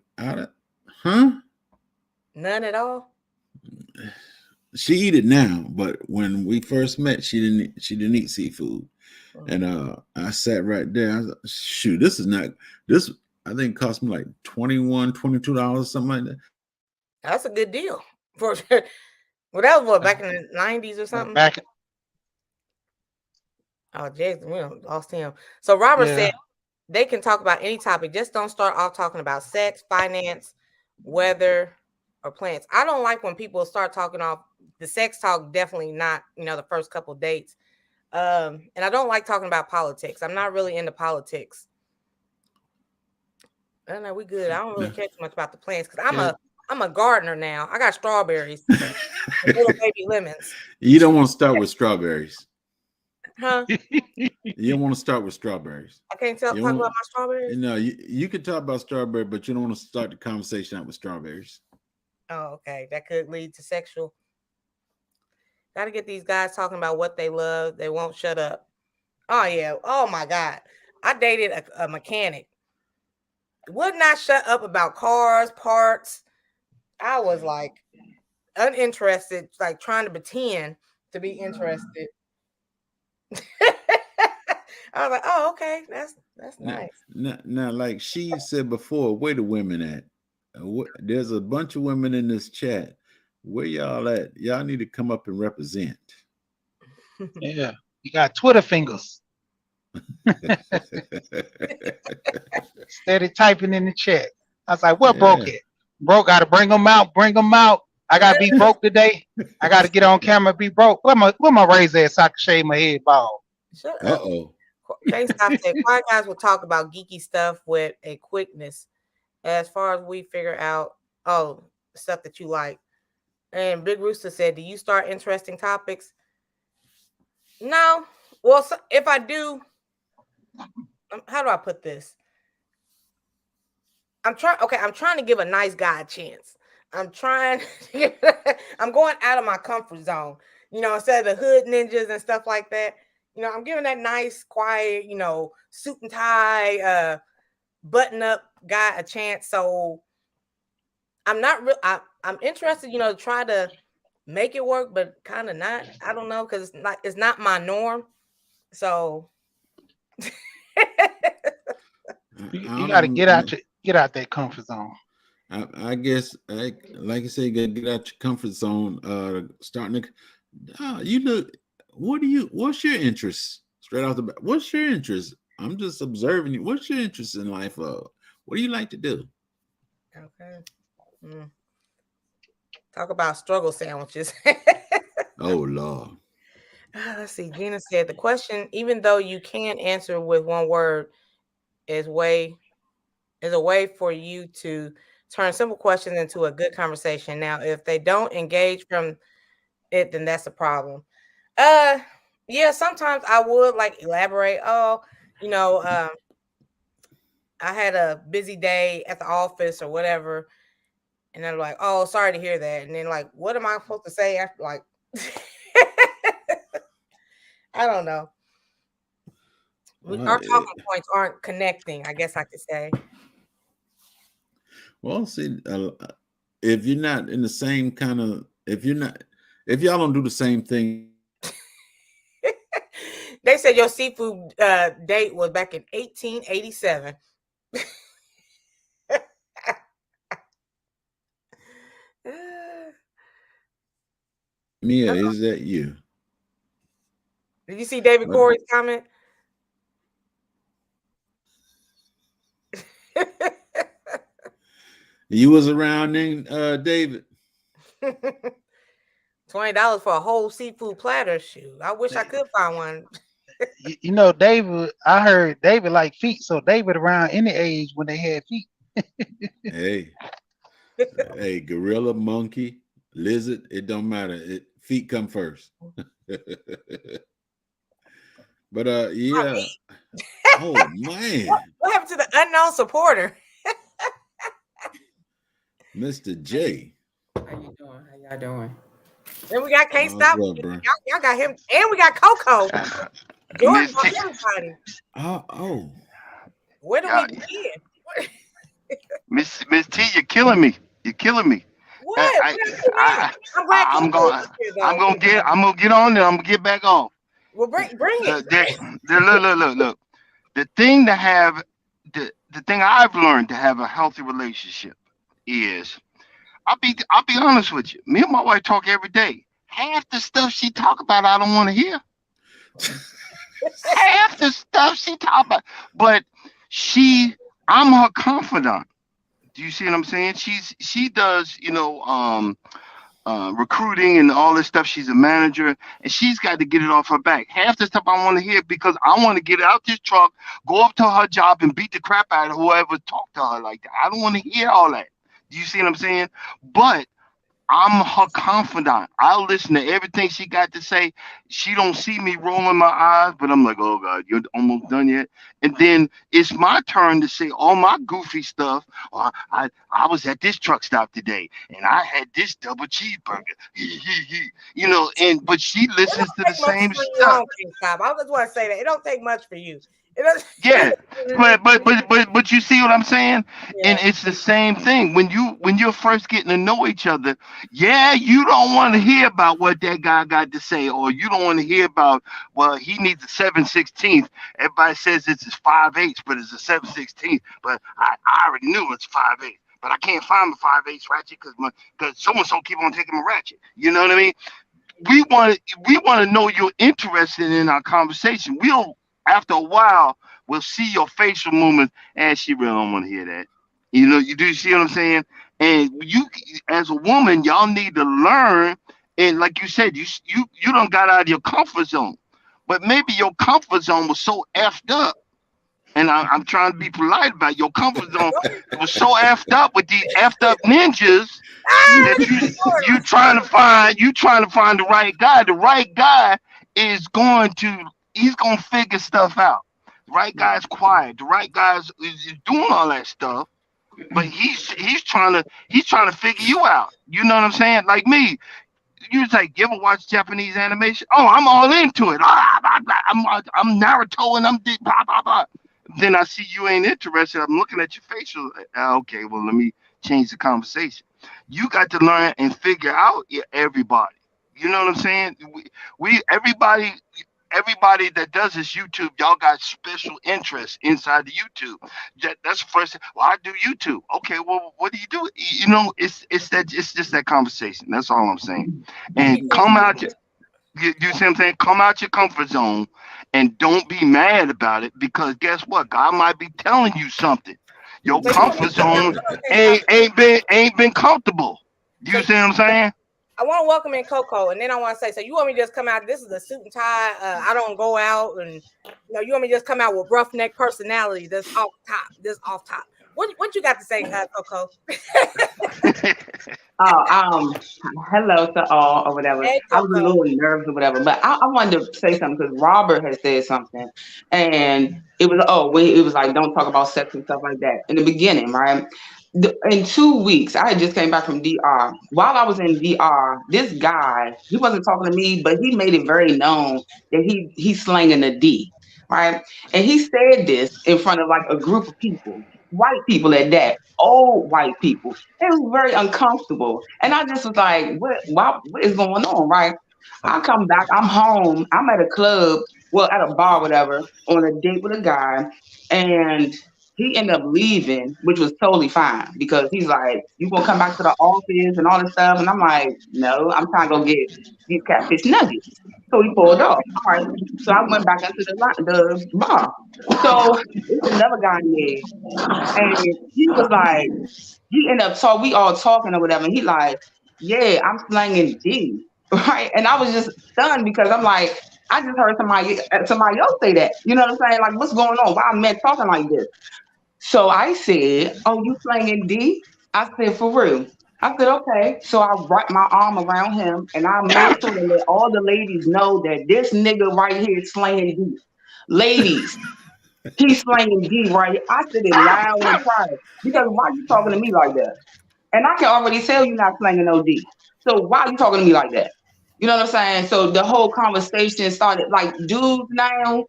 None at all. She eat it now, but when we first met, she didn't eat seafood. And I sat right there. I was like, shoot, this. I think cost me like $21, $22, something like that. That's a good deal for sure. Well, that was what, back in the 90s or something. Oh, Jason, we lost him. So Robert said they can talk about any topic. Just don't start off talking about sex, finance, weather, or plants. I don't like when people start talking off the sex talk. Definitely not, the first couple of dates. And I don't like talking about politics. I'm not really into politics. I don't know. We good. I don't really care too much about the plants because I'm a gardener now. I got strawberries, little baby lemons. You don't want to start with strawberries, huh? You don't want to start with strawberries. I can't talk about my strawberries. No, you can talk about strawberry, but you don't want to start the conversation out with strawberries. Oh, okay. That could lead to sexual. Got to get these guys talking about what they love. They won't shut up. Oh, yeah. Oh, my God. I dated a mechanic. Would not shut up about cars, parts. I was like uninterested, like trying to pretend to be interested. I was like, oh, okay. That's nice. Now, like she said before, where the women at? There's a bunch of women in this chat. Where y'all at? Y'all need to come up and represent. Yeah, you got Twitter fingers. Steady typing in the chat. I was like, what broke it? Broke, got to bring them out. Bring them out. I got to be broke today. I got to get on camera and be broke. Where my razor at so I can shave my head bald? Shut up. Uh-oh. Can't stop said quiet guys will talk about geeky stuff with a quickness as far as we figure out stuff that you like. And Big Rooster said, do you start interesting topics? No. Well, so if I do, how do I put this? I'm trying to give a nice guy a chance. I'm trying I'm going out of my comfort zone. Instead of the hood ninjas and stuff like that. I'm giving that nice, quiet, suit and tie, button up guy a chance. So I'm not real. I'm interested, to try to make it work, but kind of not. I don't know, because it's not my norm. So You got to get out that comfort zone. I guess, like I say, you got to get out your comfort zone. Starting to, what's your interest? Straight off the bat, what's your interest? I'm just observing you. What's your interest in life? What do you like to do? Okay. Talk about struggle sandwiches. Oh, Lord. Let's see. Gina said the question, even though you can't answer with one word, is a way for you to turn simple questions into a good conversation. Now, if they don't engage from it, then that's a problem. Yeah, sometimes I would elaborate. I had a busy day at the office or whatever. And they're like, oh, sorry to hear that. And then what am I supposed to say after I don't know. Our talking points aren't connecting, I guess I could say. Well, see, if you're not in the same kind of, if y'all don't do the same thing. They said your seafood date was back in 1887. Mia, is that you? Did you see David Corey's comment? You was around then, David? $20 for a whole seafood platter. Shoot, I wish I could find one. David, I heard David like feet, so David around any age when they had feet. Hey, gorilla, monkey, lizard, it don't matter. Feet come first. But yeah. Oh man. What happened to the unknown supporter? Mr. J. How you doing? How y'all doing? Then we got Can't Stop. Well, y'all got him, and we got Coco. Jordan, everybody. Oh. Where do we begin? Miss T, you're killing me. You're killing me. What? I'm gonna get on and I'm gonna get back off. Well, bring it. Look. The thing I've learned to have a healthy relationship is, I'll be honest with you. Me and my wife talk every day. Half the stuff she talk about, I don't want to hear. Half the stuff she talk about, but I'm her confidant. Do you see what I'm saying? She does, recruiting and all this stuff. She's a manager, and she's got to get it off her back. Half the stuff I want to hear, because I want to get out this truck, go up to her job, and beat the crap out of whoever talked to her like that. I don't want to hear all that. Do you see what I'm saying? But I'm her confidant. I'll listen to everything she got to say. She don't see me rolling my eyes, but I'm like, oh God, you're almost done yet? And then it's my turn to say all my goofy stuff. Oh, I was at this truck stop today, and I had this double cheeseburger. But she listens to the same stuff. I just want to say that it don't take much for you. Yeah, but you see what I'm saying? Yeah. And it's the same thing when you're first getting to know each other. Yeah, you don't want to hear about what that guy got to say, or you don't want to hear about, well, he needs a 7/16. Everybody says it's his 5/8, but it's a 7/16. But I already knew it's 5/8. But I can't find the 5/8 ratchet because so and so keep on taking my ratchet. You know what I mean? We want to know you're interested in our conversation. After a while, we'll see your facial movements, and she really don't want to hear that. You do see what I'm saying? And you, as a woman, y'all need to learn. And like you said, you don't got out of your comfort zone. but maybe your comfort zone was so effed up. And I'm trying to be polite about it. Your comfort zone was so effed up with these effed up ninjas that you trying to find the right guy. The right guy is he's gonna figure stuff out. The right guy's quiet. The right guy's is doing all that stuff, but he's trying to figure you out. You know what I'm saying? Like me, you like, you ever watch Japanese animation? Oh, I'm all into it. I'm Naruto and I'm blah blah blah. Then I see you ain't interested. I'm looking at your facial. Okay, well, let me change the conversation. You got to learn and figure out everybody. You know what I'm saying? We everybody that does this YouTube, y'all got special interests inside the YouTube. That's the first thing. Well, I do YouTube. Okay, well, what do you do? You know, it's just that conversation. That's all I'm saying. And come out. You see what I'm saying? Come out your comfort zone and don't be mad about it, because guess what? God might be telling you something. Your comfort zone ain't been comfortable. You see what I'm saying? I want to welcome in Coco, and then I want to say, so you want me to just come out? This is a suit and tie. I don't go out, and you want me to just come out with roughneck personality? That's off top. This off top. What you got to say, Coco? Hello to all or whatever. Hey, I was a little nervous or whatever, but I wanted to say something because Robert had said something, and it was like, don't talk about sex and stuff like that in the beginning, right? In 2 weeks, I had just came back from DR. While I was in DR, this guy, he wasn't talking to me, but he made it very known that he's slanging a D, right? And he said this in front of like a group of people, white people at that, old white people. It was very uncomfortable. And I just was like, what is going on, right? I come back, I'm home, I'm at a club, well, at a bar, whatever, on a date with a guy, and he ended up leaving, which was totally fine because he's like, you gonna come back to the office and all this stuff? And I'm like, no, I'm trying to go get these catfish nuggets. So he pulled off. All right. So I went back into the bar. So it's another guy in there, and he was like, he ended up talking, we all talking or whatever. And he like, yeah, I'm slanging D. Right. And I was just stunned because I'm like, I just heard somebody else say that. You know what I'm saying? Like, what's going on? Why am men talking like this? So I said, oh, you slanging D? I said, for real. I said, okay. So I wrapped my arm around him and I made sure to let all the ladies know that this nigga right here is slanging D. Ladies, he's slanging D right here. I said it loud and proud because why are you talking to me like that? And I can already tell you not slanging no D. So why are you talking to me like that? You know what I'm saying? So the whole conversation started like dudes now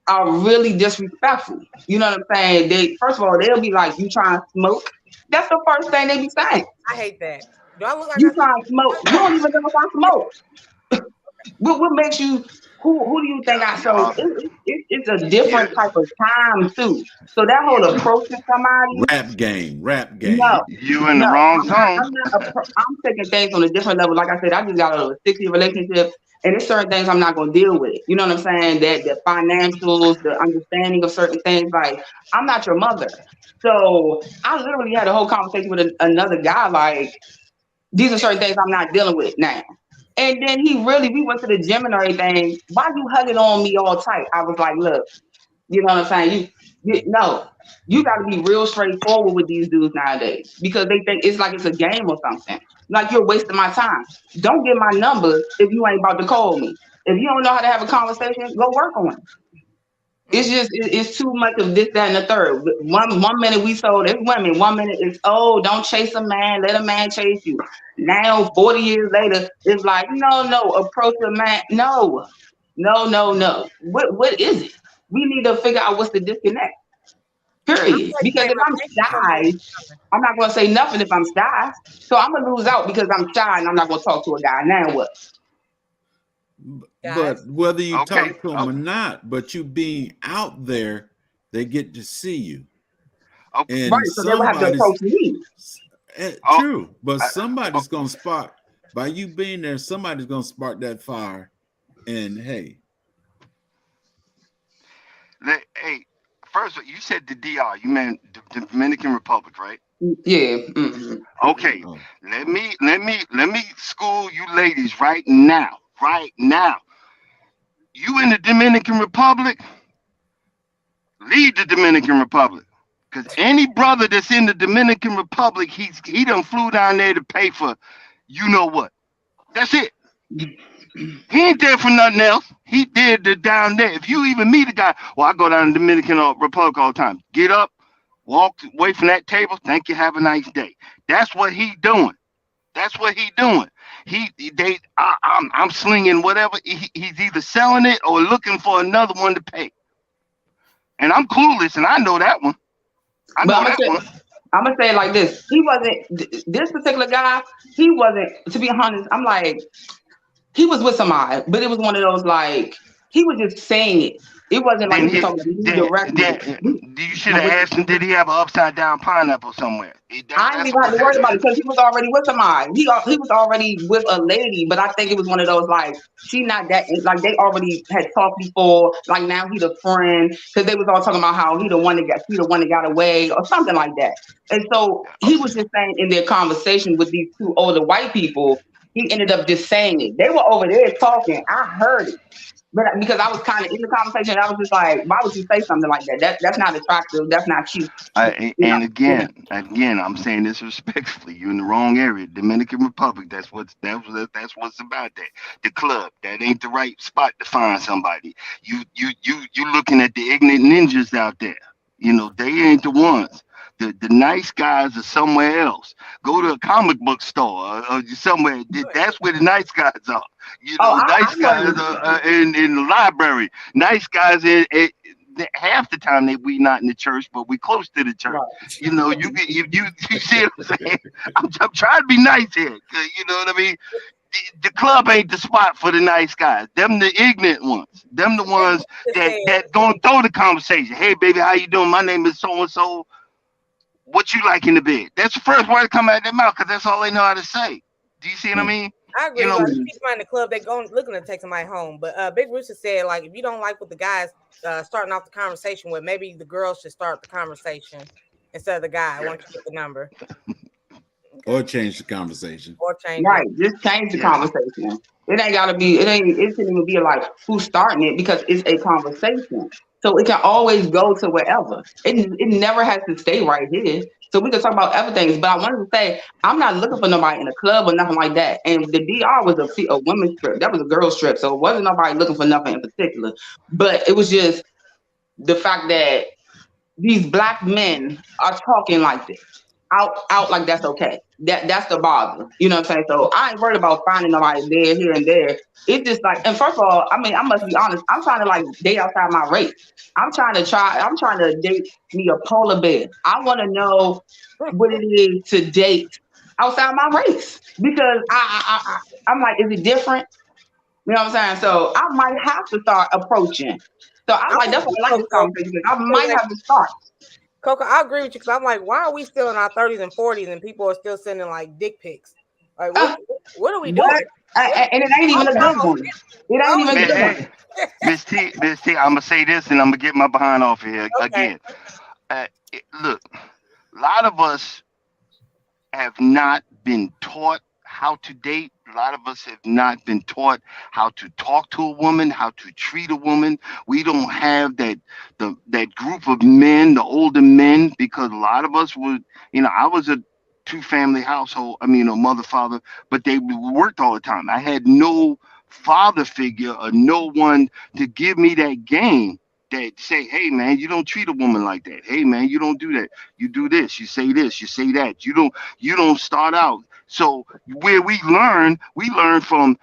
are really disrespectful. You know what I'm saying? They first of all, they'll be like, you trying to smoke? That's the first thing they be saying. I hate that. Do I look like you trying to smoke? You don't even know if I smoke. What makes you who do you think I so it's a different type of time too. So that whole approach to somebody Rap game. No, You in the wrong zone. I'm taking things on a different level. Like I said, I just got out of a 6-year relationship, and there's certain things I'm not going to deal with. You know what I'm saying? That the financials, the understanding of certain things. Like, I'm not your mother. So I literally had a whole conversation with another guy. Like, these are certain things I'm not dealing with now. And then we went to the gym and everything. Why you hugging on me all tight? I was like, look, you know what I'm saying? No, you got to be real straightforward with these dudes nowadays because they think it's like it's a game or something. Like you're wasting my time. Don't get my number if you ain't about to call me. If you don't know how to have a conversation, go work on it. It's just it's too much of this, that, and the third. One minute we told it's women. 1 minute it's don't chase a man, let a man chase you. Now 40 years later, it's like no, approach a man. No. What is it? We need to figure out what's the disconnect. Period. Because if I'm shy, I'm not gonna say nothing if I'm shy. So I'm gonna lose out because I'm shy and I'm not gonna talk to a guy. Now what? But whether you talk to them or not, but you being out there, they get to see you. Okay. And right, so they will have to approach me. True, but somebody's gonna spark by you being there. Somebody's gonna spark that fire, and hey, first you said the DR. You meant the Dominican Republic, right? Yeah. Mm-hmm. Okay. Let me school you ladies right now. Right now. You in the Dominican Republic, leave the Dominican Republic. Because any brother that's in the Dominican Republic, he done flew down there to pay for you know what. That's it. He ain't there for nothing else. He did the down there. If you even meet a guy, well, I go down to the Dominican Republic all the time. Get up, walk away from that table. Thank you. Have a nice day. That's what he doing. That's what he doing. I'm slinging whatever. He's either selling it or looking for another one to pay. And I'm clueless, and I know that one. I know that one. I'm gonna say it like this. He wasn't this particular guy. He wasn't. To be honest, I'm like, he was with somebody, but it was one of those like he was just saying it. It wasn't like he was talking directly. You should have asked him, did he have an upside down pineapple somewhere? I didn't even have to worry about it because he was already with somebody. He was already with a lady, but I think it was one of those like she not that like they already had talked before. Like now he the friend because they was all talking about how he the one that got away or something like that. And so he was just saying in their conversation with these two older white people, he ended up just saying it. They were over there talking. I heard it. But because I was kind of in the conversation, I was just like, why would you say something like that? That's not attractive. That's not cute. And again, I'm saying this respectfully. You're in the wrong area. Dominican Republic. That's what's about that. The club. That ain't the right spot to find somebody. You looking at the ignorant ninjas out there. You know, they ain't the ones. The nice guys are somewhere else. Go to a comic book store or somewhere. That's where the nice guys are. You know, nice guys are in the library. Nice guys in half the time we not in the church, but we close to the church. Right. You know, you see what I'm saying? I'm trying to be nice here. You know what I mean? The club ain't the spot for the nice guys. Them the ignorant ones. Them the ones that gonna throw the conversation. Hey, baby, how you doing? My name is so and so. What you like in the bed? That's the first word to come out of their mouth because that's all they know how to say. Do you see what I mean? I agree. Like, people in the club, they're looking to take somebody home. But Big Rooster said, like, if you don't like what the guy's starting off the conversation with, maybe the girl should start the conversation instead of the guy. I want you to get the number. Or change the conversation. Right. Just change the conversation. It ain't gotta be, it shouldn't even be like who's starting it because it's a conversation. So it can always go to wherever. It never has to stay right here. So we can talk about other things. But I wanted to say, I'm not looking for nobody in a club or nothing like that. And the DR was a women's strip. That was a girl's strip. So it wasn't nobody looking for nothing in particular. But it was just the fact that these black men are talking like this. Out like that's okay. That's the bother. You know what I'm saying? So I ain't worried about finding nobody there, here, and there. It's just like, and first of all, I mean, I must be honest. I'm trying to like date outside my race. I'm trying to date me a polar bear. I want to know what it is to date outside my race because I'm like, is it different? You know what I'm saying? So I might have to start approaching. So I'm like, that's why I like this conversation. I might have to start. Coco, I agree with you because I'm like, why are we still in our 30s and 40s and people are still sending like dick pics? Like, what are we doing? And it ain't even a good one. It ain't even a good one. Miss T, I'm gonna say this and I'm gonna get my behind off here again. Look, a lot of us have not been taught how to date. A lot of us have not been taught how to talk to a woman, how to treat a woman. We don't have that group of men, the older men, because a lot of us would, I was a 2-family household. I mean, a mother, father, but they worked all the time. I had no father figure or no one to give me that game that say, hey man, you don't treat a woman like that. Hey man, you don't do that. You do this, you say that. You don't start out. So where we learn from,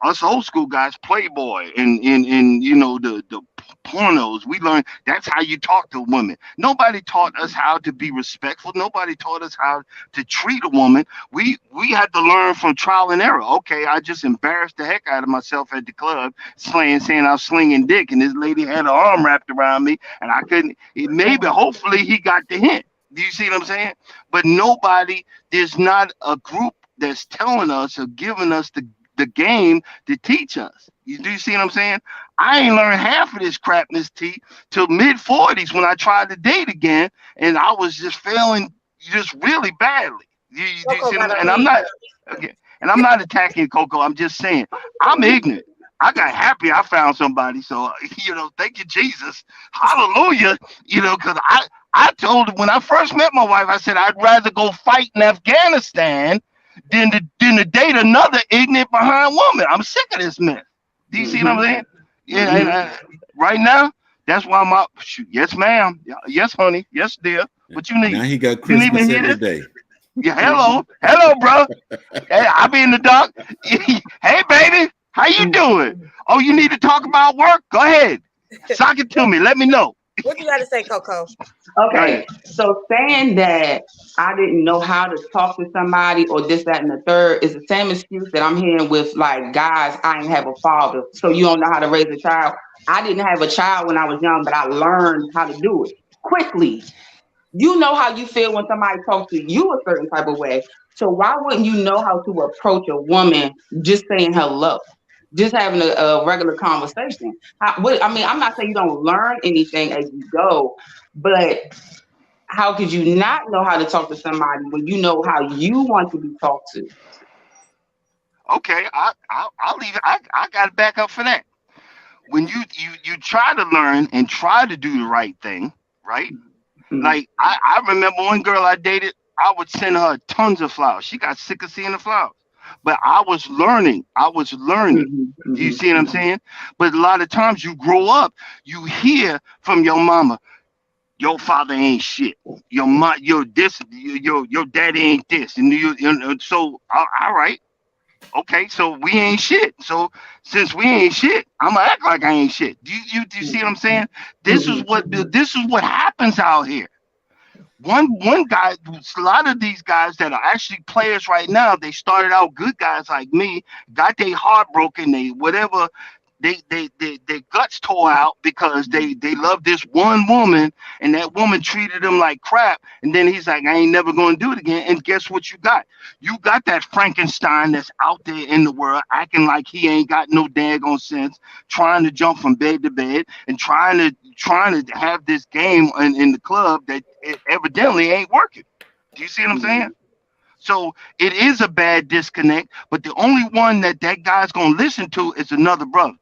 us old school guys, Playboy and the pornos. We learn that's how you talk to women. Nobody taught us how to be respectful. Nobody taught us how to treat a woman. We had to learn from trial and error. Okay, I just embarrassed the heck out of myself at the club, saying I was slinging dick, and this lady had her arm wrapped around me, and I couldn't. Hopefully, he got the hint. Do you see what I'm saying? But there's not a group that's telling us or giving us the game to teach us. Do you see what I'm saying? I ain't learned half of this crap, Miss T, till mid-40s when I tried to date again, and I was just failing just really badly. You see what I'm saying? And I'm not attacking Coco. I'm just saying I'm ignorant. I got happy I found somebody. So, thank you, Jesus. Hallelujah. Because I told her when I first met my wife, I said, I'd rather go fight in Afghanistan than to date another ignorant behind woman. I'm sick of this mess. Do you see what I'm saying? Yeah. And right now, that's why I'm up. Shoot, yes, ma'am. Yes, honey. Yes, dear. What you need? Now he got You need me Christmas to hear every this? day. Yeah, hello, bro. Hey, I be in the dark. Hey, baby, how you doing? Oh, you need to talk about work? Go ahead, sock it to me. Let me know. What you got to say, Coco? Okay, so saying that I didn't know how to talk to somebody or this, that, and the third is the same excuse that I'm hearing with like guys. I didn't have a father, so you don't know how to raise a child. I didn't have a child when I was young, but I learned how to do it quickly. You know how you feel when somebody talks to you a certain type of way. So why wouldn't you know how to approach a woman just saying hello? Just having a regular conversation. I'm not saying you don't learn anything as you go, but how could you not know how to talk to somebody when you know how you want to be talked to? Okay, I'll leave it. I got to back up for that. When you try to learn and try to do the right thing, right? Mm-hmm. Like I remember one girl I dated, I would send her tons of flowers. She got sick of seeing the flowers. But I was learning. Mm-hmm. Do you see what I'm saying? But a lot of times you grow up, you hear from your mama, your father ain't shit. Your mom, your daddy ain't this. And so all right. Okay, so we ain't shit. So since we ain't shit, I'm gonna act like I ain't shit. Do you see what I'm saying? This is what happens out here. One guy, a lot of these guys that are actually players right now, they started out good guys like me, got their heart broken, they whatever, their guts tore out because they loved this one woman and that woman treated them like crap. And then he's like, I ain't never gonna do it again. And guess what you got? You got that Frankenstein that's out there in the world acting like he ain't got no daggone sense, trying to jump from bed to bed and trying to have this game in the club that it evidently ain't working. Do you see what I'm saying? So it is a bad disconnect, but the only one that guy's gonna listen to is another brother.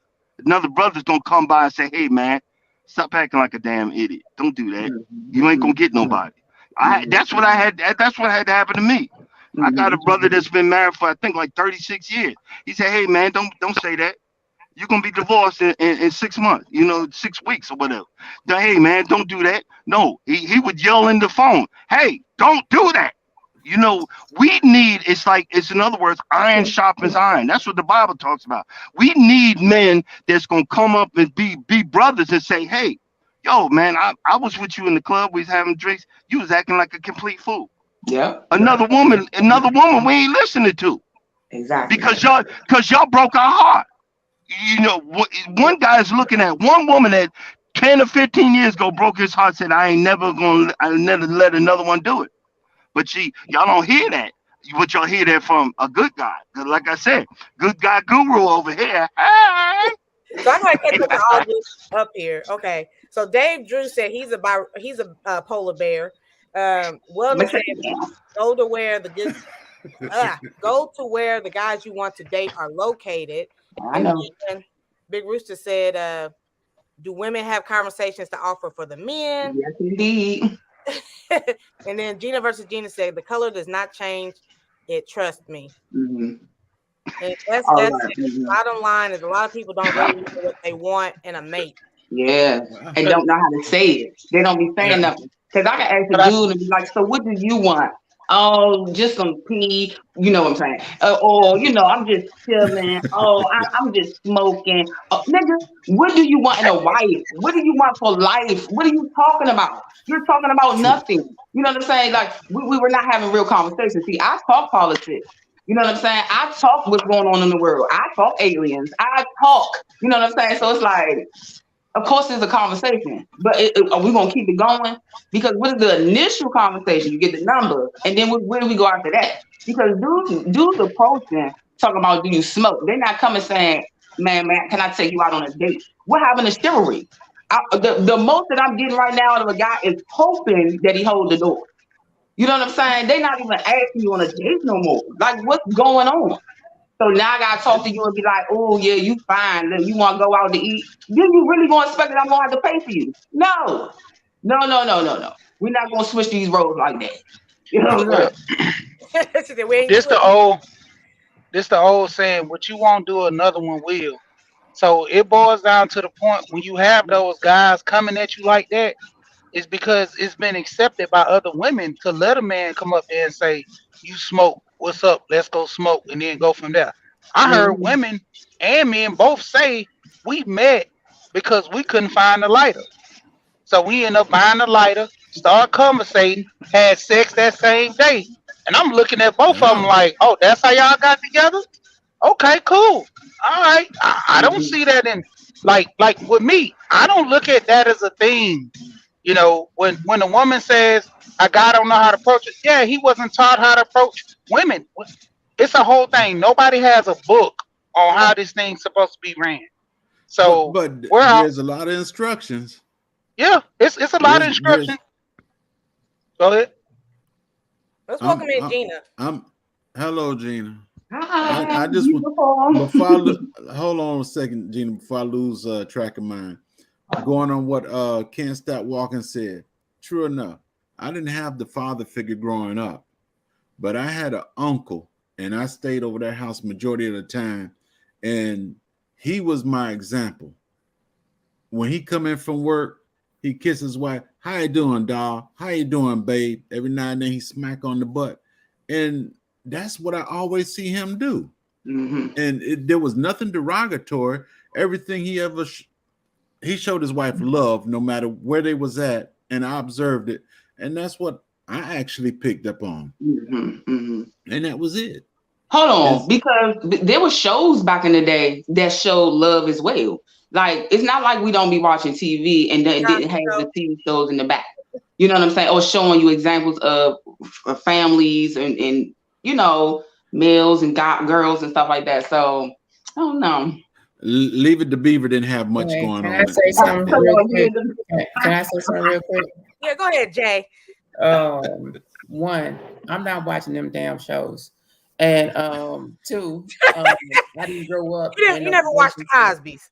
Another brother's gonna come by and say, "Hey man, stop acting like a damn idiot. Don't do that. You ain't gonna get nobody." That's what had to happen to me. I got a brother that's been married for I think like 36 years. He said, "Hey man, don't say that. You're gonna be divorced in 6 months, 6 weeks or whatever. Hey man, don't do that." No, he would yell in the phone, "Hey, don't do that." We need, it's in other words, iron sharpens iron. That's what the Bible talks about. We need men that's gonna come up and be brothers and say, "Hey, yo, man, I was with you in the club, we was having drinks, you was acting like a complete fool." Yeah. Another woman we ain't listening to. Exactly. Because y'all broke our heart. One guy's looking at one woman that 10 or 15 years ago broke his heart, said, I'll never let another one do it. But y'all don't hear that. But y'all hear that from a good guy. Because like I said, good guy guru over here. Hey! So I'm gonna catch up to all this up here. Okay. So Dave Drew said he's a polar bear. Wellness said go to where the good go to where the guys you want to date are located. I know. And Big Rooster said, do women have conversations to offer for the men? Yes, indeed. And then Gina versus Gina said the color does not change it. Trust me. Mm-hmm. And that's Right. Bottom line is a lot of people don't really know what they want in a mate. Yeah, and don't know how to say it. They don't be saying nothing. Because I can ask a dude and be like, "So what do you want?" "Oh, just some pee." You know what I'm saying? Or I'm just chilling. "Oh, I'm just smoking." Nigga, what do you want in a wife? What do you want for life? What are you talking about? You're talking about nothing. You know what I'm saying? Like we were not having real conversations. See, I talk politics. You know what I'm saying? I talk what's going on in the world. I talk aliens. I talk. You know what I'm saying? So it's like, of course, it's a conversation, but are we gonna keep it going? Because what is the initial conversation? You get the number, and then where do we go after that? Because dudes approaching, talking about, do you smoke? They're not coming saying, man, can I take you out on a date? What happened to chivalry? The most that I'm getting right now out of a guy is hoping that he hold the door. You know what I'm saying? They're not even asking you on a date no more. Like, what's going on? So now I gotta talk to you and be like, oh yeah, you fine. Look, you want to go out to eat? Then you really gonna expect that I'm gonna have to pay for you? No. We're not gonna switch these roles like that. You know what I'm saying? She said, "We ain't This the switching." old saying, what you won't do, another one will. So it boils down to the point when you have those guys coming at you like that, it's because it's been accepted by other women to let a man come up there and say, you smoke, what's up? Let's go smoke, and then go from there. I heard Mhm. women and men both say we met because we couldn't find a lighter. So we end up buying a lighter, start conversating, had sex that same day. And I'm looking at both of them Yeah. like, oh, that's how y'all got together? Okay, cool. All right. I don't Mhm. see that in like with me. I don't look at that as a thing. You know, when a woman says a guy don't know how to approach it, yeah, he wasn't taught how to approach women. It's a whole thing. Nobody has a book on how this thing's supposed to be ran. So But we're out. there's a lot of instructions. Yeah, it's a lot of There's instruction. Go ahead. Let's welcome I'm in I'm Gina. I'm hello, Gina. Hi, I just beautiful. before hold on a second, Gina, before I lose track of mine. Going on what Can't Stop Walking said. True enough. I didn't have the father figure growing up, but I had an uncle, and I stayed over their house majority of the time, and he was my example. When he come in from work, he kisses his wife. How you doing, doll? How you doing, babe? Every now and then he smack on the butt, and that's what I always see him do. Mhm. And there was nothing derogatory. Everything he ever he showed his wife love, no matter where they was at, and I observed it, and that's what I actually picked up on, Mhm. Mhm. and that was it. Hold And on, because there were shows back in the day that showed love as well. Like it's not like we don't be watching TV and then didn't have the TV shows in the back. You know what I'm saying? Or showing you examples of families and you know males and girls and stuff like that. So I don't know. Leave It to Beaver didn't have much Can going I on say back something then. real quick? Can I say something real quick? Yeah, go ahead, Jay. One, I'm not watching them damn shows, and two, I didn't grow up in You no never watched the relationship. Cosby's.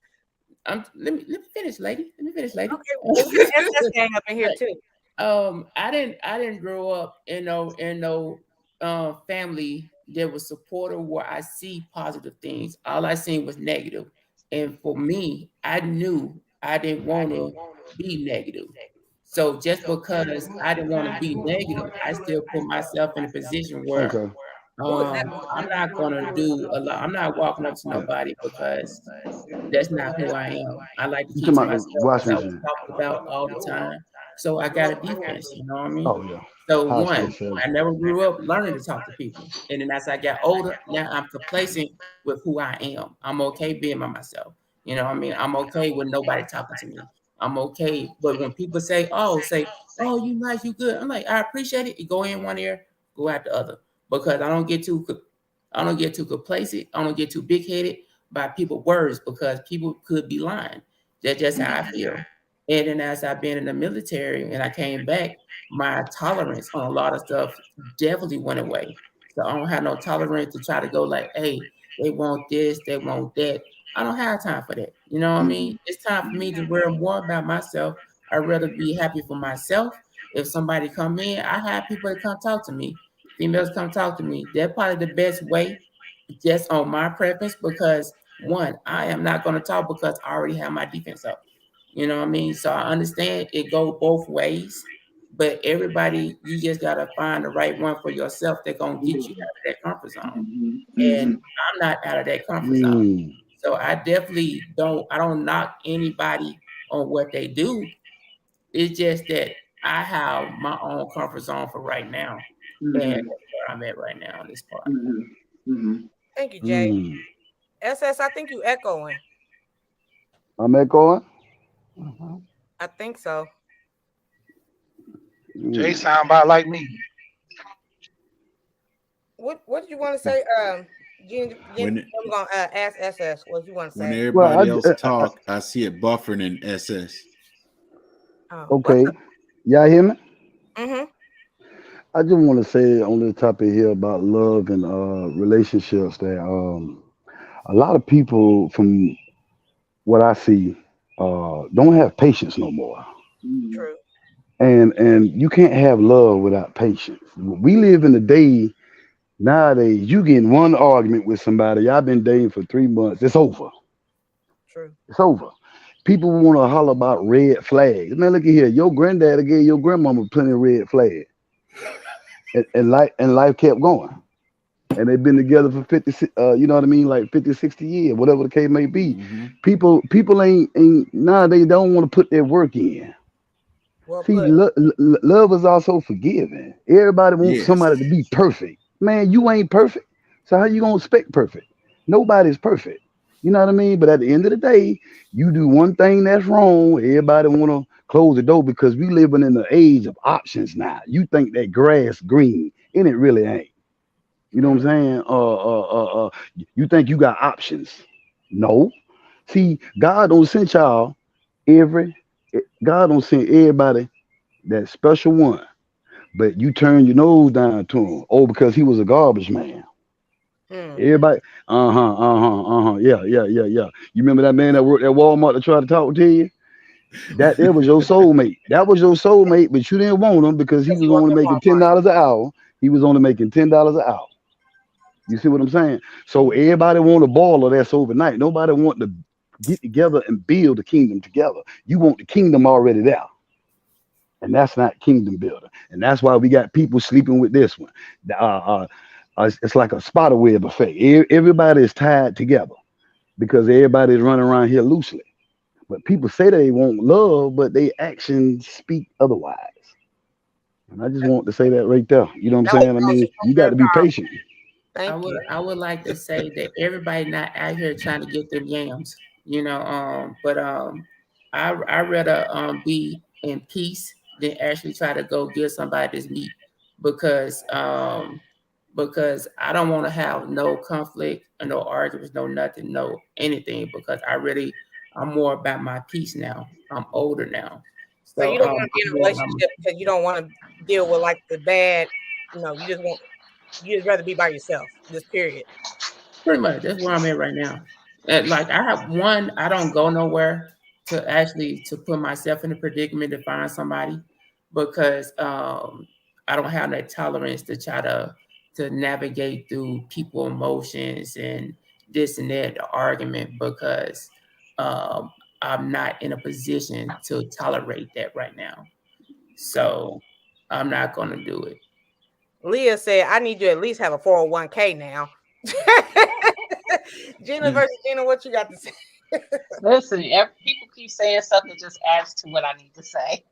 Let me finish, lady. Let me finish, lady. Okay, well, we got SS gang up in here too. I didn't grow up in no family that was supportive where I see positive things. All I seen was negative. And for me, I knew I didn't want to be negative. So just because I didn't want to be negative, I still put myself in a position where Okay. Who is that? I'm not gonna do a lot. I'm not walking up to nobody because that's not who I am. I like to You keep talking to about the myself, as washing I was machine? talking about all the time. So I got a defense, you know what I mean? Oh yeah. So High one, school setting. I never grew up learning to talk to people. And then as I got older, now I'm complacent with who I am. I'm okay being by myself. You know what I mean? I'm okay with nobody talking to me. I'm okay. But when people say, oh, you nice, you good. I'm like, I appreciate it. You go in one ear, go out the other. Because I don't get too complacent. I don't get too big headed by people's words because people could be lying. That's just how I feel. And then as I've been in the military and I came back, my tolerance on a lot of stuff definitely went away. So I don't have no tolerance to try to go like, hey, they want this, they want that. I don't have time for that. You know what I mean? It's time for me to worry more about myself. I'd rather be happy for myself. If somebody come in, I have people that come talk to me. Females come talk to me. They're probably the best way, just on my preference, because one, I am not going to talk because I already have my defense up. You know what I mean? So I understand it go both ways, but everybody, you just gotta find the right one for yourself that's gonna get you out of that comfort zone. Mhm. And Mhm. I'm not out of that comfort zone. Mm. So I definitely I don't knock anybody on what they do. It's just that I have my own comfort zone for right now. And Mhm. that's where I'm at right now in this part. Mhm. Mhm. Thank you, Jay. Mm. SS, I think you echoing. I'm echoing. I think so. Jay Mm. sound about like me. What did you want to say? Gina, When I'm gonna ask SS what you want to when say. Well, everybody else talk, I see it buffering in SS. Oh, what's okay. up? Y'all hear me? Mm-hmm. I just want to say on this topic here about love and relationships that a lot of people, from what I see, don't have patience no more. True. And you can't have love without patience. We live in a day nowadays. You get in one argument with somebody. Y'all been dating for 3 months. It's over. True. It's over. People want to holler about red flags. Man, look at here. Your granddaddy gave your grandmama plenty of red flags, and life kept going. And they've been together for 50, you know what I mean, like 50, 60 years, whatever the case may be. Mm-hmm. People ain't nowadays don't want to put their work in. Well See, put. love is also forgiving. Everybody wants Yes. somebody to be perfect. Man, you ain't perfect. So how you gonna expect perfect? Nobody's perfect. You know what I mean? But at the end of the day, you do one thing that's wrong, everybody wanna close the door because we living in the age of options now. You think that grass green, and it really ain't. You know what I'm saying? You think you got options? No. See, every God don't send everybody that special one, but you turn your nose down to him. Oh, because he was a garbage man. Mm. Everybody, yeah. You remember that man that worked at Walmart that tried to talk to you? That was your soulmate. That was your soulmate, but you didn't want him because he Because was he worked only at making Walmart. $10 an hour. He was only making $10 an hour. You see what I'm saying? So everybody want a baller that's overnight. Nobody want to get together and build the kingdom together. You want the kingdom already there. And that's not kingdom building. And that's why we got people sleeping with this one. It's like a spider web effect. Everybody is tied together because everybody is running around here loosely. But people say they want love, but they actions speak otherwise. And I just want to say that right there. You know what That I'm was saying? I powerful. mean, you got Very to be powerful. patient. Thank you. I would like to say that everybody not out here trying to get them yams, you know. But I rather be in peace than actually try to go get somebody this meat because because I don't want to have no conflict and no arguments, no nothing, no anything because I'm more about my peace now. I'm older now, So so you don't want to be in a relationship because you don't want to deal with like the bad, you just rather be by yourself. Just period. pretty much that's where I'm at right now. And like I have one, I don't go nowhere to put myself in a predicament to find somebody because I don't have that tolerance to try to navigate through people emotions and this and that the argument because I'm not in a position to tolerate that right now. So I'm not gonna do it. Leah said, I need you to at least have a 401k now. Gina versus Gina, what you got to say? Listen, people keep saying stuff that just adds to what I need to say.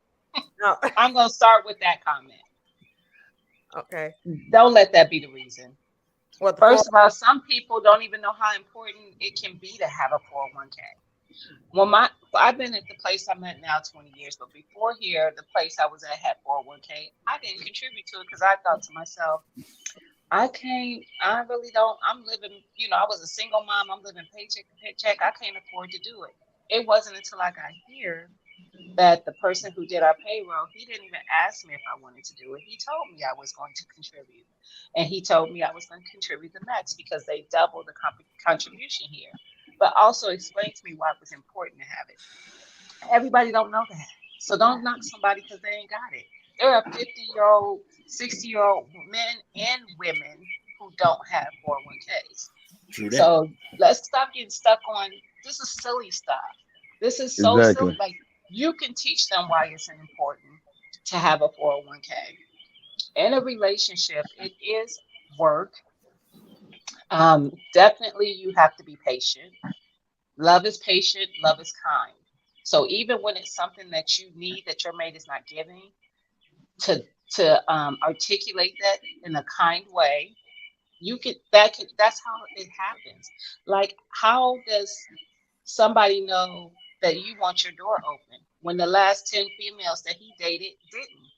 No. I'm going to start with that comment. Okay. Don't let that be the reason. What First of all, some people don't even know how important it can be to have a 401k. Well, I've been at the place I'm at now 20 years, but before here, the place I was at had 401k. I didn't contribute to it because I thought to myself, I really don't. I'm living, I was a single mom. I'm living paycheck to paycheck. I can't afford to do it. It wasn't until I got here that the person who did our payroll, he didn't even ask me if I wanted to do it. He told me I was going to contribute. And he told me I was going to contribute the max because they doubled the contribution here. But also explained to me why it was important to have it. Everybody don't know that. So don't knock somebody because they ain't got it. There are 50-year-old, 60-year-old men and women who don't have 401ks. True that. So let's stop getting stuck on this is silly stuff. This is so silly. Exactly. Like you can teach them why it's important to have a 401k. In a relationship, it is work. Definitely you have to be patient. Love is patient, love is kind. So even when it's something that you need that your mate is not giving, to articulate that in a kind way, that's how it happens. Like how does somebody know that you want your door open when the last 10 females that he dated didn't?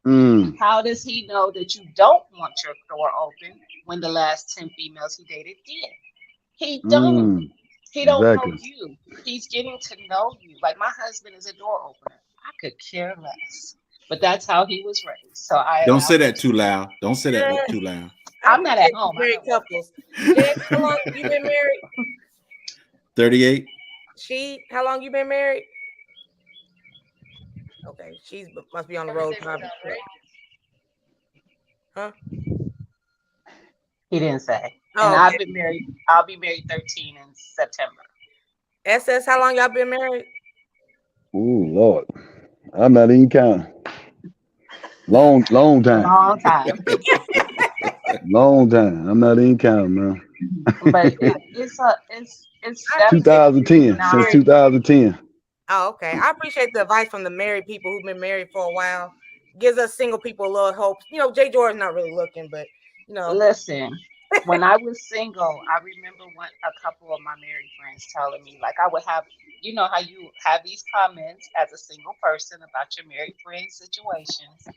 Mm, How does he know that you don't want your door open when the last 10 females he dated did? He don't. mm, He don't know exactly. you. He's getting to know you. Like my husband is a door opener. I could care less. but that's how he was raised. So Don't say that too loud. Don't say that too loud. I I'm not at appreciate home. married couples. Jay, how long you been married? 38. How long you been married? Okay, she's must be on the road. Huh? He didn't say. Oh, And okay. I've been married. I'll be married 13 in September. SS, how long y'all been married? Ooh, Lord. I'm not even counting. Long time. Long time. Long time. I'm not even counting, man. But it's 2010. Since 2010. Oh, okay. I appreciate the advice from the married people who've been married for a while. Gives us single people a little hope. You know, Jay Jordan's not really looking, but you know. Listen, when I was single, I remember a couple of my married friends telling me, like, I would have, you know, how you have these comments as a single person about your married friend situations,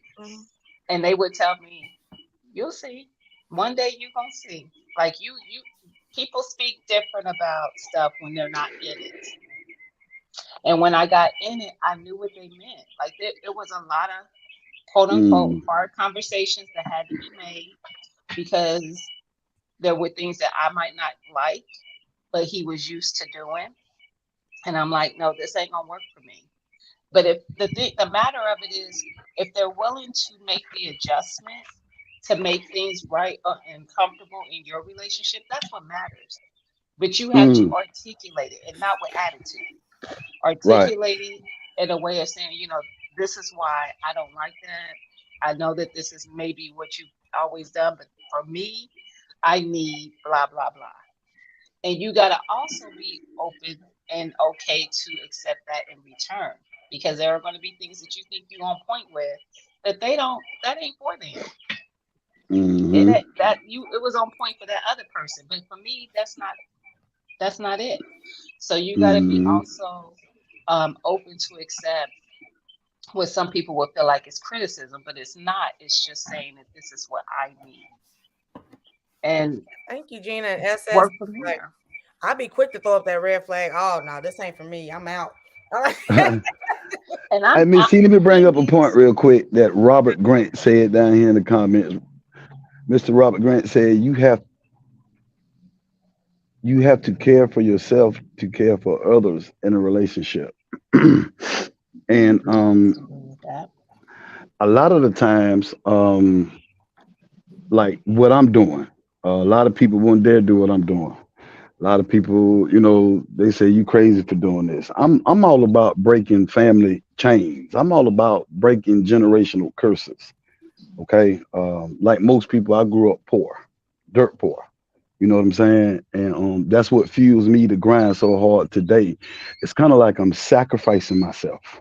and they would tell me, "You'll see. One day you're gonna see." Like you people speak different about stuff when they're not in it. And when I got in it, I knew what they meant. Like it was a lot of quote unquote hard conversations that had to be made because there were things that I might not like, but he was used to doing. And I'm like, no, this ain't gonna work for me. But if the matter of it is, if they're willing to make the adjustment to make things right and comfortable in your relationship, that's what matters. But you have to articulate it, and not with attitude. Articulate it in a way of saying, you know, this is why I don't like that. I know that this is maybe what you've always done, but for me, I need blah, blah, blah. And you got to also be open and okay to accept that in return, because there are going to be things that you think you're on point with that that ain't for them. It was on point for that other person, but for me, that's not it. So you got to be also open to accept what some people will feel like is criticism, but it's not. It's just saying that this is what I need. And thank you, Gina and SS. Work from there. Like, I'd be quick to throw up that red flag. Oh no, this ain't for me. I'm out. And let me bring up a point real quick that Robert Grant said down here in the comments. Mr. Robert Grant said you have to care for yourself to care for others in a relationship. And a lot of the times, like what I'm doing, a lot of people won't dare do what I'm doing. A lot of people, you know, they say you crazy for doing this. I'm all about breaking family chains. I'm all about breaking generational curses. Okay. Like most people, I grew up poor, dirt poor. You know what I'm saying? And that's what fuels me to grind so hard today. It's kind of like I'm sacrificing myself.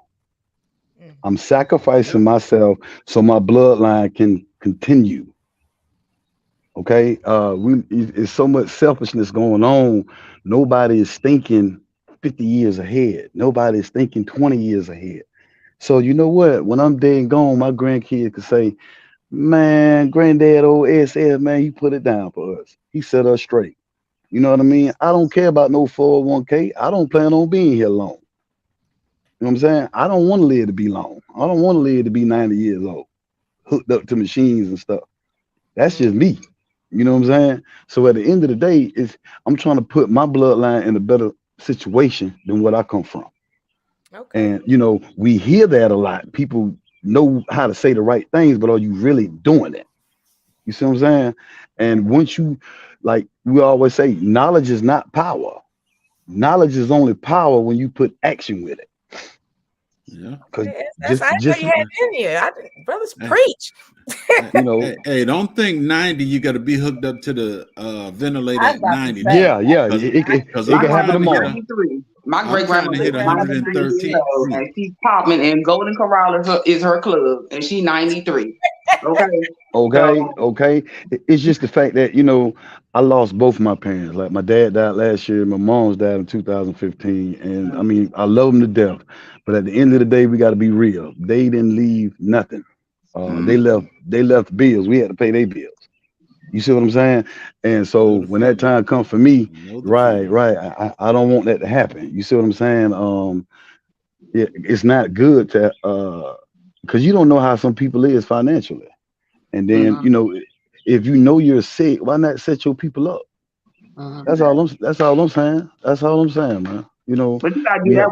I'm sacrificing myself so my bloodline can continue. Okay, it's so much selfishness going on. Nobody is thinking 50 years ahead. Nobody is thinking 20 years ahead. So you know what? When I'm dead and gone, my grandkids could say, "Man, granddad old SS, man, he put it down for us. He set us straight." You know what I mean? I don't care about no 401k. I don't plan on being here long. You know what I'm saying? I don't want to live to be long. I don't want to live to be 90 years old, hooked up to machines and stuff. That's just me. You know what I'm saying? So at the end of the day, I'm trying to put my bloodline in a better situation than what I come from. Okay. And you know, we hear that a lot. People know how to say the right things, but are you really doing it? You see what I'm saying? And once you, like we always say, knowledge is not power. Knowledge is only power when you put action with it. Yeah. That's how you had in here. Brothers preach. You know, hey, don't think 90 you got to be hooked up to the ventilator at 90. Yeah, it can happen tomorrow. My great grandmother hit 113 and she's popping, and Golden Corral is her club, and she 93. Okay. It's just the fact that, you know, I lost both my parents. Like my dad died last year, my mom's died in 2015, and I mean I love them to death. But at the end of the day, we got to be real. They didn't leave nothing. They left bills. We had to pay their bills. You see what I'm saying? And so when that time comes for me, right, I don't want that to happen. You see what I'm saying? It's not good to because you don't know how some people is financially. And then, Mhm. you know, if you know you're sick, why not set your people up? Mhm. That's all I'm saying. That's all I'm saying, man. You know, But you gotta do we have that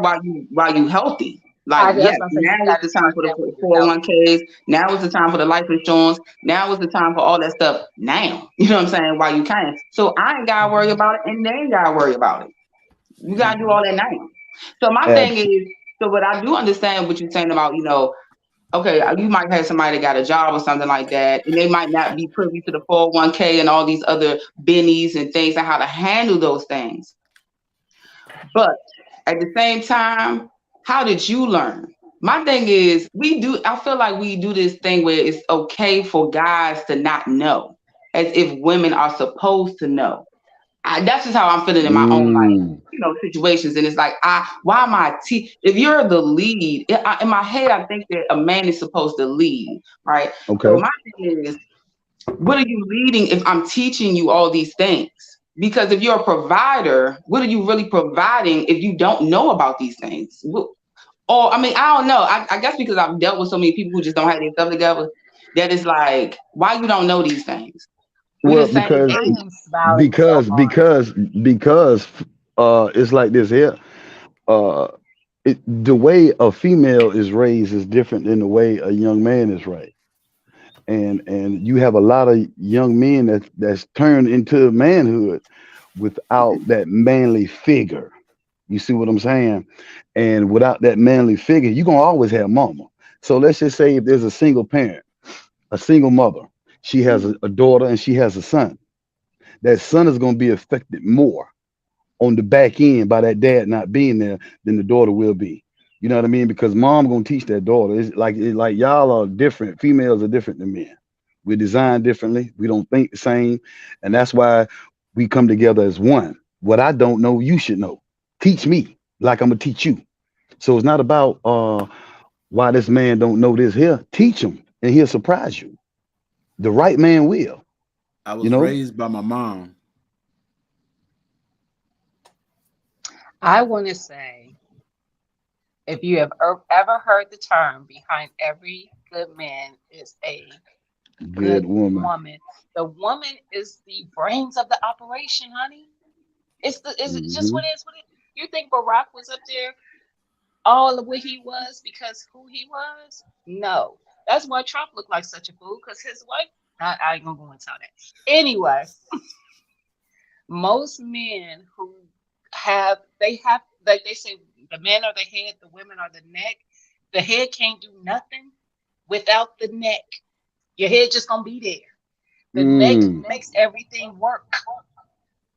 while you healthy. I Like, was yes, gonna say now you is got to the time start for that when the you're healthy. 401ks. Now is the time for the life insurance. Now is the time for all that stuff. Now, you know what I'm saying? While you can. So I ain't gotta worry about it, and they ain't gotta worry about it. You gotta do all that now. So my thing abs- is, so what I do understand what you're saying about, okay, you might have somebody that got a job or something like that, and they might not be privy to the 401k and all these other bennies and things and how to handle those things. But at the same time, how did you learn? My thing is, I feel like we do this thing where it's okay for guys to not know, as if women are supposed to know. That's just how I'm feeling in my own life, mm, situations. And it's like, why am I if you're the lead, in my head, I think that a man is supposed to lead, right? So okay. my thing is, what are you leading if I'm teaching you all these things? Because if you're a provider, what are you really providing if you don't know about these things? Or, I mean, I don't know. I guess because I've dealt with so many people who just don't have their stuff together, that it's like, why you don't know these things? We the Well, same because I age. am smiling so because hard. because because it's like this here. Uh, the way a female is raised is different than the way a young man is raised. And you have a lot of young men that's turned into manhood without that manly figure. You see what I'm saying? And without that manly figure, you're gonna always have mama. So let's just say if there's a single parent, a single mother, she has a daughter and she has a son. That son is gonna be affected more on the back end by that dad not being there than the daughter will be. You know what I mean? Because mom gonna teach that daughter. It's like y'all are different. Females are different than men. We're designed differently. We don't think the same, and that's why we come together as one. What I don't know, you should know. Teach me like I'm gonna teach you. So it's not about why this man don't know this here. Teach him, and he'll surprise you. The right man will. I You was know. raised by my mom. I want to say, if you have ever heard the term behind every good man is a Good good woman. woman. The woman is the brains of the operation, honey. It's just Hmm. what it is. What it, you think Barack was up there all of what he was because who he was? No. That's why Trump looked like such a fool because his wife. I ain't gonna go into that. Anyway, most men who have like they say the men are the head, the women are the neck. The head can't do nothing without the neck. Your head just gonna be there. The neck Mm, makes everything work.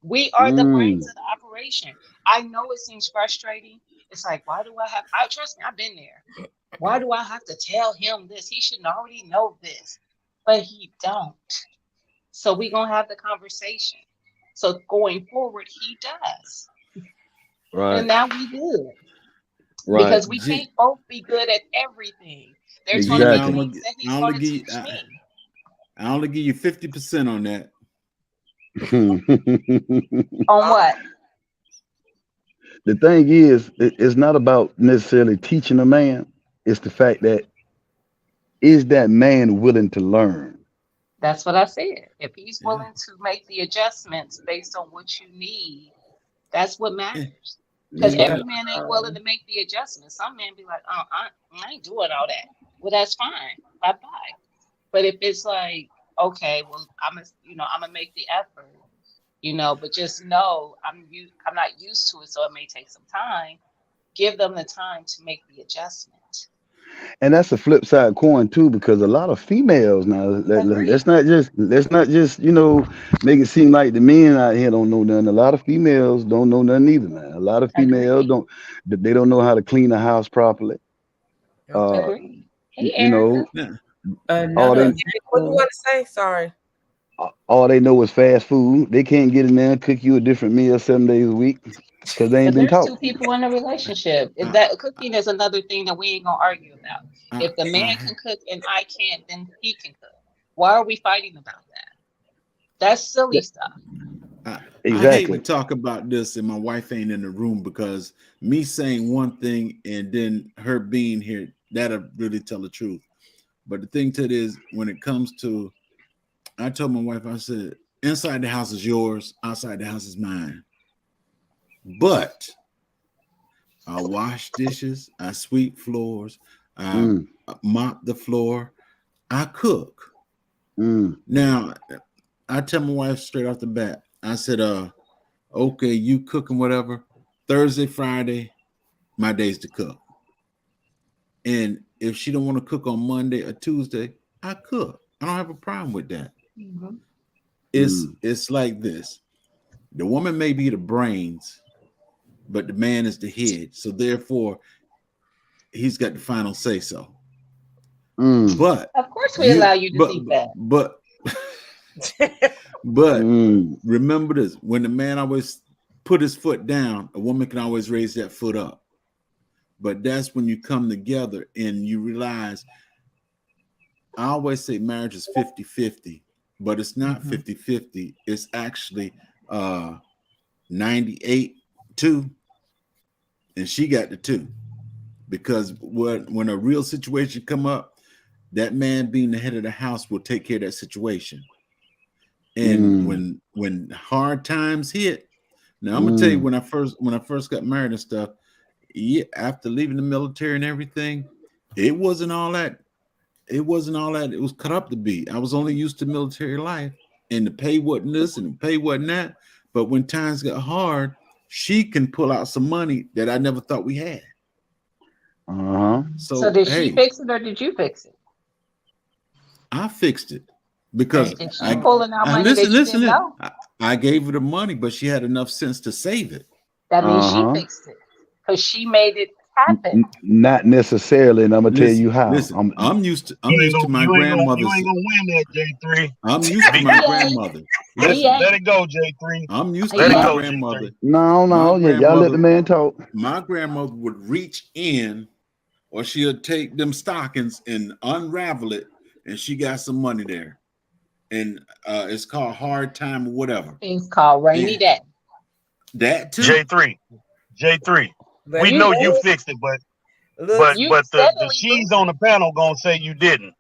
We are the brains mm, of the operation. I know it seems frustrating. It's like, why do I trust me, I've been there. Why do I have to tell him this? He should already know this. But he don't. So we gonna have the conversation. So going forward, he does. And right, now we good. right. Because we G, can't both be good at everything. There's G, gonna be now Exactly. things that I he's only gonna give you, teach me. I only give you 50% on that. On what? The thing is, it's not about necessarily teaching a man. It's the fact that is that man willing to learn? That's what I said. If he's Yeah. willing to make the adjustments based on what you need, that's what Yeah. matters. Because And Yeah. every man ain't willing to make the adjustments. Some men be like, oh, I ain't doing all that. Well, that's fine. Bye bye. But if it's like, okay, well, I'm gonna make the effort, but just know I'm not used to it, so it may take some time. Give them the time to make the adjustment. And that's a flip side coin too, because a lot of females now. Agree. Let's not just make it seem like the men out here don't know nothing. A lot of females don't know nothing either, man. A lot of females Agree. don't know how to clean a house properly. Okay. Uh, Agree. Hey, you Erica. know, now, all Another they What you example. want to say? Sorry. all they know is fast food. They can't get in there and cook you a different meal 7 days a week because they ain't Because been there's taught. two people in a relationship. I, That cooking is another thing that we ain't gonna argue about. I, If the man I, can cook and I can't, then he can cook. Why are we fighting about that? That's silly stuff. I hate to Exactly. talk about this and my wife ain't in the room because me saying one thing and then her being here, that'll really tell the truth. But the thing to it is, when it comes to, I told my wife, I said, inside the house is yours, outside the house is mine. But I wash dishes, I sweep floors, I mop the floor, I cook. Now, I tell my wife straight off the bat, I said, okay, you cooking whatever. Thursday, Friday, my days to cook. And if she don't want to cook on Monday or Tuesday, I cook. I don't have a problem with that. It's like this. The woman may be the brains, but the man is the head. So therefore, he's got the final say so. But of course we allow you to think that. But remember this: when the man always put his foot down, a woman can always raise that foot up. But that's when you come together and you realize, I always say marriage is 50-50, but it's not 50-50. It's actually 98-2, and she got the 2. Because when a real situation come up, that man being the head of the house will take care of that situation. And when hard times hit, now I'm gonna tell you, when I first got married and stuff, after leaving the military and everything, it wasn't all that. It was cut up to be. I was only used to military life, and the pay wasn't this and the pay wasn't that. But when times got hard, she can pull out some money that I never thought we had. So did she fix it or did you fix it? I fixed it because and she pulling out money that you didn't know? I gave her the money, but she had enough sense to save it. That means she fixed it because she made it happen. Not necessarily, and I'm gonna tell you how. Listen, I'm used to my grandmother's. You ain't gonna win that, J3. I'm used to my grandmother. Listen, let it go, J3. I'm used to my grandmother. No, y'all let the man talk. My grandmother would reach in, or she'll take them stockings and unravel it, and she got some money there. And it's called hard time or whatever. It's called rainy day. That too. J3. We know you fixed it, but the she's on the panel gonna say you didn't.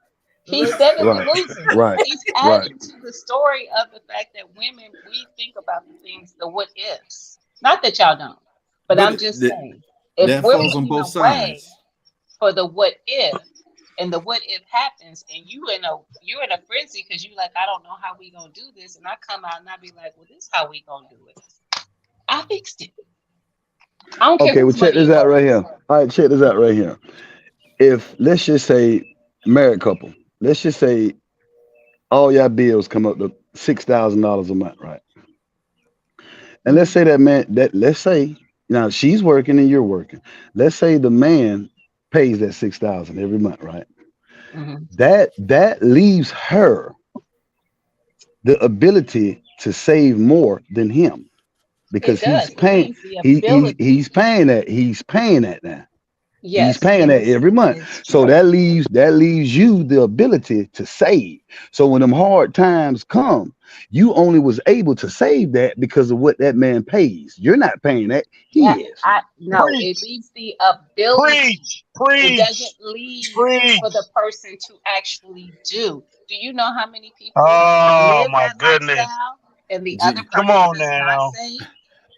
He's steadily losing. Right. He's adding to the story of the fact that women, we think about the things, the what ifs. Not that y'all don't, but I'm just saying, if we're falls on looking both away sides for the what if, and the what if happens, and you're in a frenzy because you like, I don't know how we gonna do this, and I come out and I be like, well, this is how we gonna do it. I fixed it. I don't care. Okay, well, check this out right here. All right, check this out right here. If let's just say married couple, let's just say all y'all bills come up to $6,000 a month, right? And let's say let's say now she's working and you're working. Let's say the man pays that $6,000 every month, right? That leaves her the ability to save more than him, because he's paying that now. Yes, he's paying that every month. So that leaves you the ability to save. So when them hard times come, you only was able to save that because of what that man pays. You're not paying that. He is. It leaves the ability. It doesn't leave for the person to actually do. Do you know how many people live my that goodness. lifestyle and the other person come on does now. not save?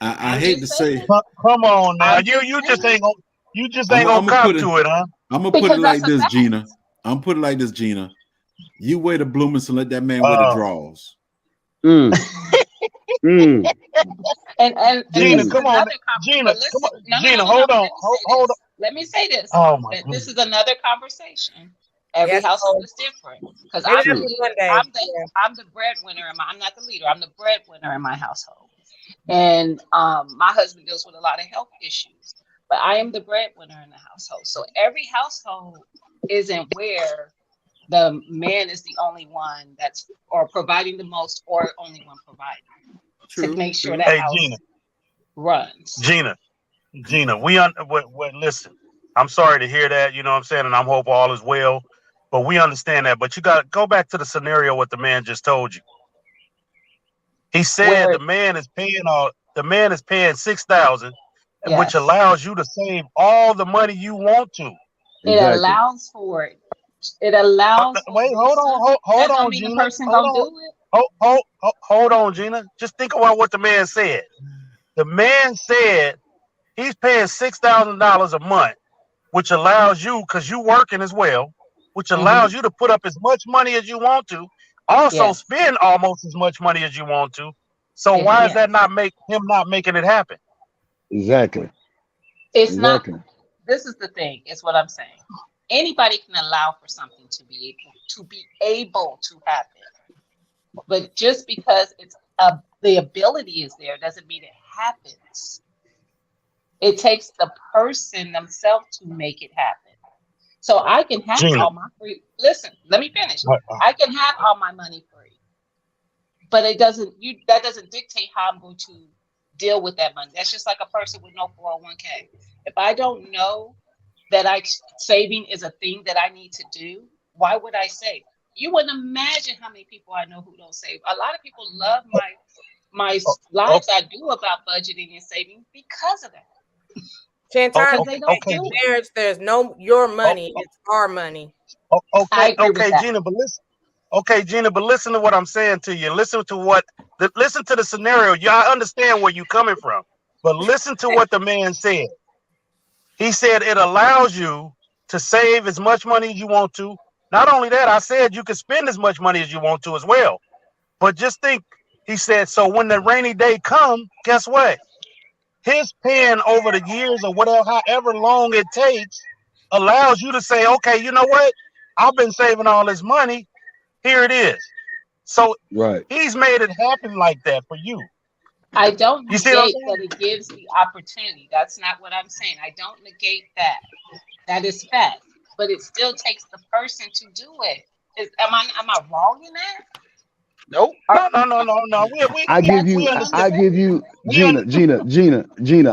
I hate to say, come on now. You just ain't gonna cop to it, huh? I'm gonna put it like this, Gina. Gina. You wear the bloomers and let that man wear the draws. And Gina, come on. Gina, hold on. Let me say this. This is another conversation. Every household is different. Because I'm the breadwinner I'm not the leader. I'm the breadwinner in my household. And my husband deals with a lot of health issues. But I am the breadwinner in the household. So every household isn't where the man is the only one that's or providing the most or only one providing. To make sure that house runs. Gina, listen, I'm sorry to hear that, you know what I'm saying, and I hope all is well, but we understand that. But you got to go back to the scenario what the man just told you. He said the man is paying $6,000, which allows you to save all the money you want to. It allows for it. It allows. Wait, hold That don't on, mean the Gina. person gonna do it. Hold on, Gina. Just think about what the man said. The man said he's paying $6,000 a month, which allows you, because you working as well, which allows you to put up as much money as you want to, also spend almost as much money as you want to. So why is that not making it happen? Exactly. It's not. This is the thing. It's what I'm saying. Anybody can allow for something to be able to happen, but just because it's the ability is there doesn't mean it happens. It takes the person themselves to make it happen. So I can have all my free. Listen, let me finish. I can have all my money free, but it doesn't. That doesn't dictate how I'm going to deal with that money. That's just like a person with no 401k. If I don't know that saving is a thing that I need to do, why would I save? You wouldn't imagine how many people I know who don't save. A lot of people love my slides I do about budgeting and saving because of that. Chantal, marriage, there's no your money, it's our money. Okay, Gina, but listen. Okay, Gina, but listen to what I'm saying to you. Listen to the scenario. Yeah, I understand where you're coming from, but listen to what the man said. He said it allows you to save as much money as you want to. Not only that, I said you can spend as much money as you want to as well. But just think, he said, so when the rainy day comes, guess what? His pen over the years or whatever, however long it takes, allows you to say, okay, you know what? I've been saving all this money. Here it is. So he's made it happen like that for you. I don't negate that it gives the opportunity. That's not what I'm saying. I don't negate that. That is fact. But it still takes the person to do it. Am I wrong in that? Nope. No. I give you, Gina,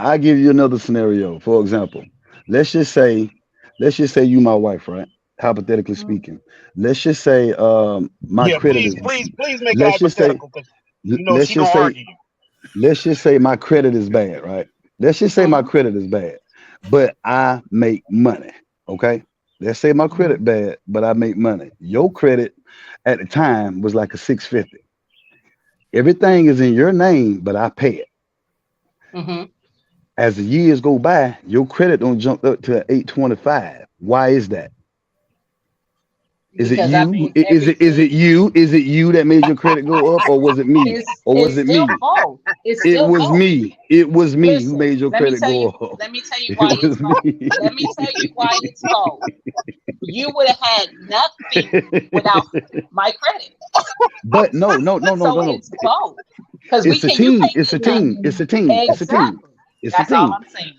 I give you another scenario. For example, let's just say you my wife, right? Hypothetically speaking. Let's just say my credit is. Please make it hypothetical. Let's just say my credit is bad, right? Let's just say my credit is bad, but I make money. Okay. Let's say my credit bad, but I make money. Your credit at the time was like a 650. Everything is in your name, but I pay it. As the years go by, your credit don't jump up to 825. Why is that? Is it you? Is it you that made your credit go up, or was it me? Was it me? It was me. It was me who made your credit go up. Let me tell you why it's bold. Let me tell you why it's bold. You would have had nothing without my credit. But no. It's bold. It's a team. It's a team. It's a team. It's a team. It's a team.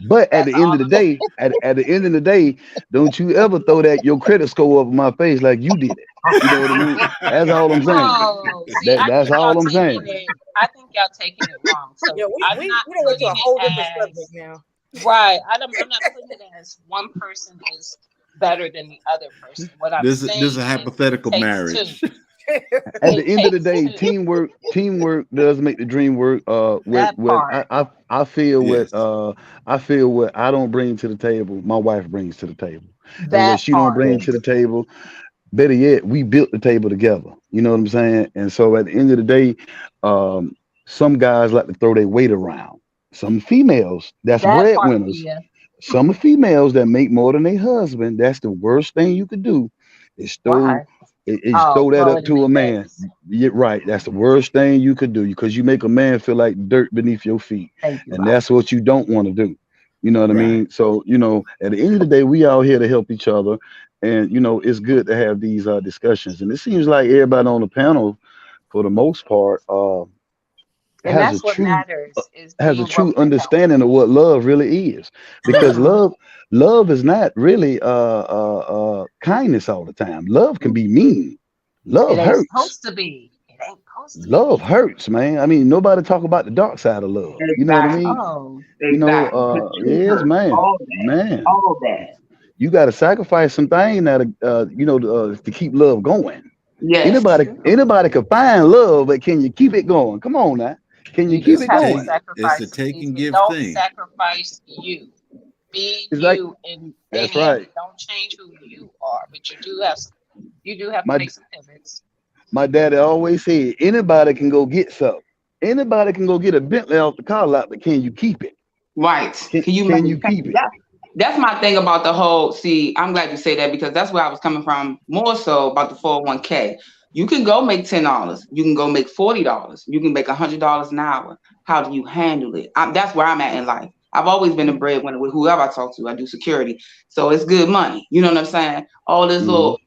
But at the end of the day, at the end of the day, don't you ever throw that your credit score up in my face like you did it. You know what I mean? That's all I'm saying. That's all I'm saying. I think y'all taking it wrong. So we went to a whole different subject now. Right. I'm not putting it as one person is better than the other person. What I'm saying this is a hypothetical marriage. At the end of the day, teamwork does make the dream work. I feel what I don't bring to the table, my wife brings to the table. And what she don't bring to the table, better yet, we built the table together. You know what I'm saying? And so at the end of the day, some guys like to throw their weight around. Some females, that's breadwinners. Some females that make more than their husband, that's the worst thing you could do is throw that up to a man. Yeah, right. That's the worst thing you could do because you make a man feel like dirt beneath your feet. And that's what you don't want to do. You know what I mean? So, at the end of the day, we all here to help each other. And, it's good to have these discussions. And it seems like everybody on the panel, for the most part, has a true understanding of what love really is. Because love is not really kindness all the time. Love can be mean. Love hurts. Supposed to be. It ain't supposed to love hurts, man. I mean, nobody talk about the dark side of love. You know what I mean? Yes, man. All that. You got to sacrifice some things now to keep love going. Yes. Anybody can find love, but can you keep it going? Come on now. Can you keep it going? It's a take and give don't thing. Sacrifice you. Be it's you and that's right. Don't change who you are, but you do have You do have to My make some pivots. my daddy always said, anybody can go get something. Anybody can go get a Bentley off the car lot, but can you keep it? Right. Can you Can you maintain keep it? that? That's my thing about the whole. See, I'm glad you say that because that's where I was coming from. More so about the 401k. You can go make $10. You can go make $40. You can make $100 an hour. How do you handle it? That's where I'm at in life. I've always been a breadwinner with whoever I talk to. I do security, so it's good money. You know what I'm saying? All this little.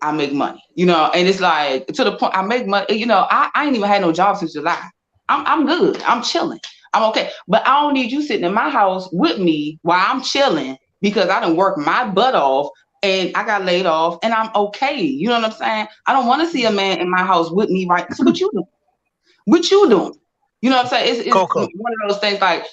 I make money, you know, and it's like to the point I make money. You know, I ain't even had no job since July. I'm good. I'm chilling. I'm okay. But I don't need you sitting in my house with me while I'm chilling because I done worked my butt off and I got laid off and I'm okay. You know what I'm saying? I don't want to see a man in my house with me, right? So what you doing? What you doing? You know what I'm saying? It's Coco. one of those things like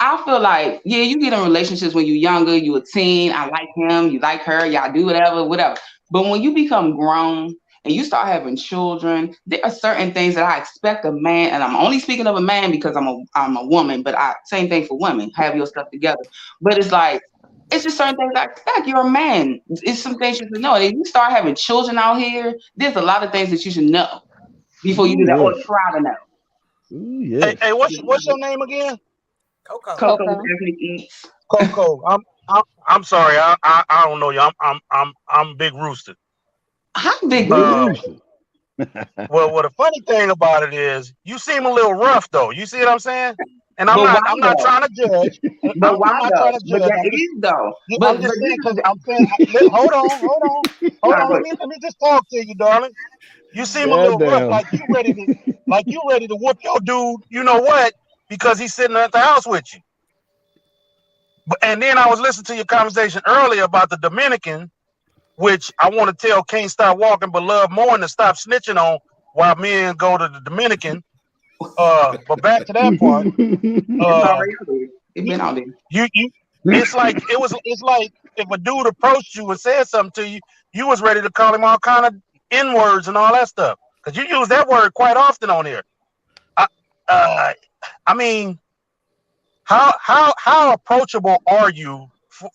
I feel like, yeah, you get in relationships when you're younger, you a teen, I like him, you like her, y'all do whatever. But when you become grown and you start having children, there are certain things that I expect a man, and I'm only speaking of a man because I'm a woman, but same thing for women, have your stuff together. But it's like, it's just certain things I expect. You're a man. It's some things you should know. And if you start having children out here, there's a lot of things that you should know before you do that or try to know. Yes. Hey, what's your name again? Coco. Coco Ethnic Eats. Coco. I'm sorry. I don't know you. I'm Big Rooster. I'm Big Big Rooster. Rooster. Well, the funny thing about it is, you seem a little rough though. You see what I'm saying? And I'm But not why trying to judge. But why I'm not though? trying to But judge. that is though. I'm just saying because I'm saying. Hold on. Let me just talk to you, darling. You seem a little rough, Goddamn. like you ready to whoop your dude. You know what? Because he's sitting at the house with you. And then I was listening to your conversation earlier about the Dominican, which I want to tell Can't Stop Walking But Love More to stop snitching on while men go to the Dominican. But back to that part. It's already out there. It's been out there. It's like if a dude approached you and said something to you, you was ready to call him all kind of N-words and all that stuff. Because you use that word quite often on here. I mean, how approachable are you?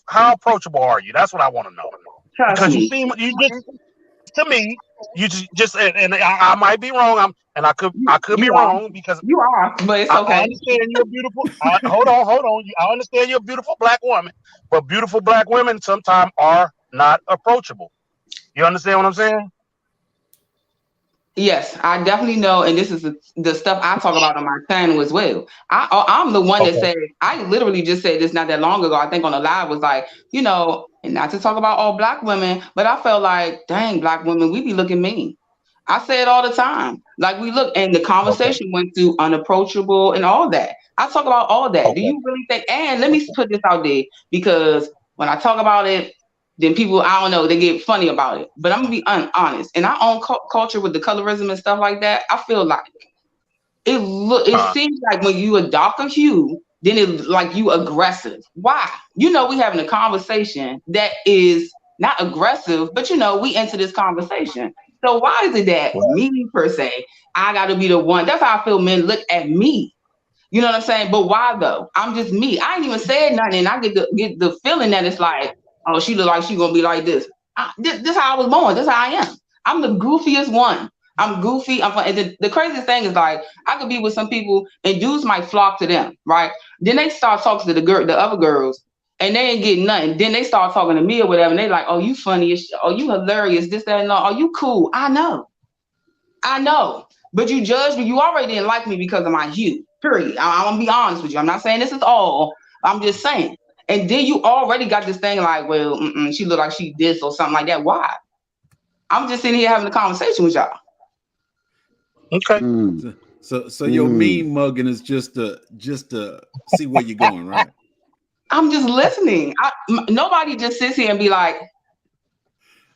How approachable are you? That's what I want to know. Because you seem to me, you just and I might be wrong. I could be wrong because you are, but it's okay. I understand you're beautiful. Hold on. I understand you're a beautiful black woman, but beautiful black women sometimes are not approachable. You understand what I'm saying? Yes, I definitely know, and this is the stuff I talk about on my channel as well. I'm the one that said, I literally just said this not that long ago. I think on the live was like, you know, and not to talk about all black women, but I felt like, dang, black women, we be looking mean. I say it all the time. Like we look, and the conversation went through unapproachable and all that. I talk about all that. Do you really think? And let me put this out there because when I talk about it, then people, I don't know, they get funny about it. But I'm gonna be honest. In our own culture with the colorism and stuff like that, I feel like it seems like when you a darker hue, then it's like you aggressive. Why? You know, we having a conversation that is not aggressive, but you know, we into this conversation. So why is it that me per se, I gotta be the one? That's how I feel men look at me. You know what I'm saying? But why though? I'm just me. I ain't even said nothing, and I get the feeling that it's like, oh, she look like she gonna be like this. This how I was born. This how I am. I'm the goofiest one. I'm goofy. I'm fun. And the craziest thing is like I could be with some people and dudes might flock to them, right? Then they start talking to the other girls, and they ain't getting nothing. Then they start talking to me or whatever, and they like, oh, you funny, oh, you hilarious, this, that, and all. Oh, you cool. I know. But you judge me. You already didn't like me because of my hue. Period. I'm gonna be honest with you. I'm not saying this is all. I'm just saying. And then you already got this thing like, well, she look like she this or something like that. Why? I'm just sitting here having a conversation with y'all. Okay. So your mean mugging is just to see where you're going, right? I'm just listening. Nobody just sits here and be like,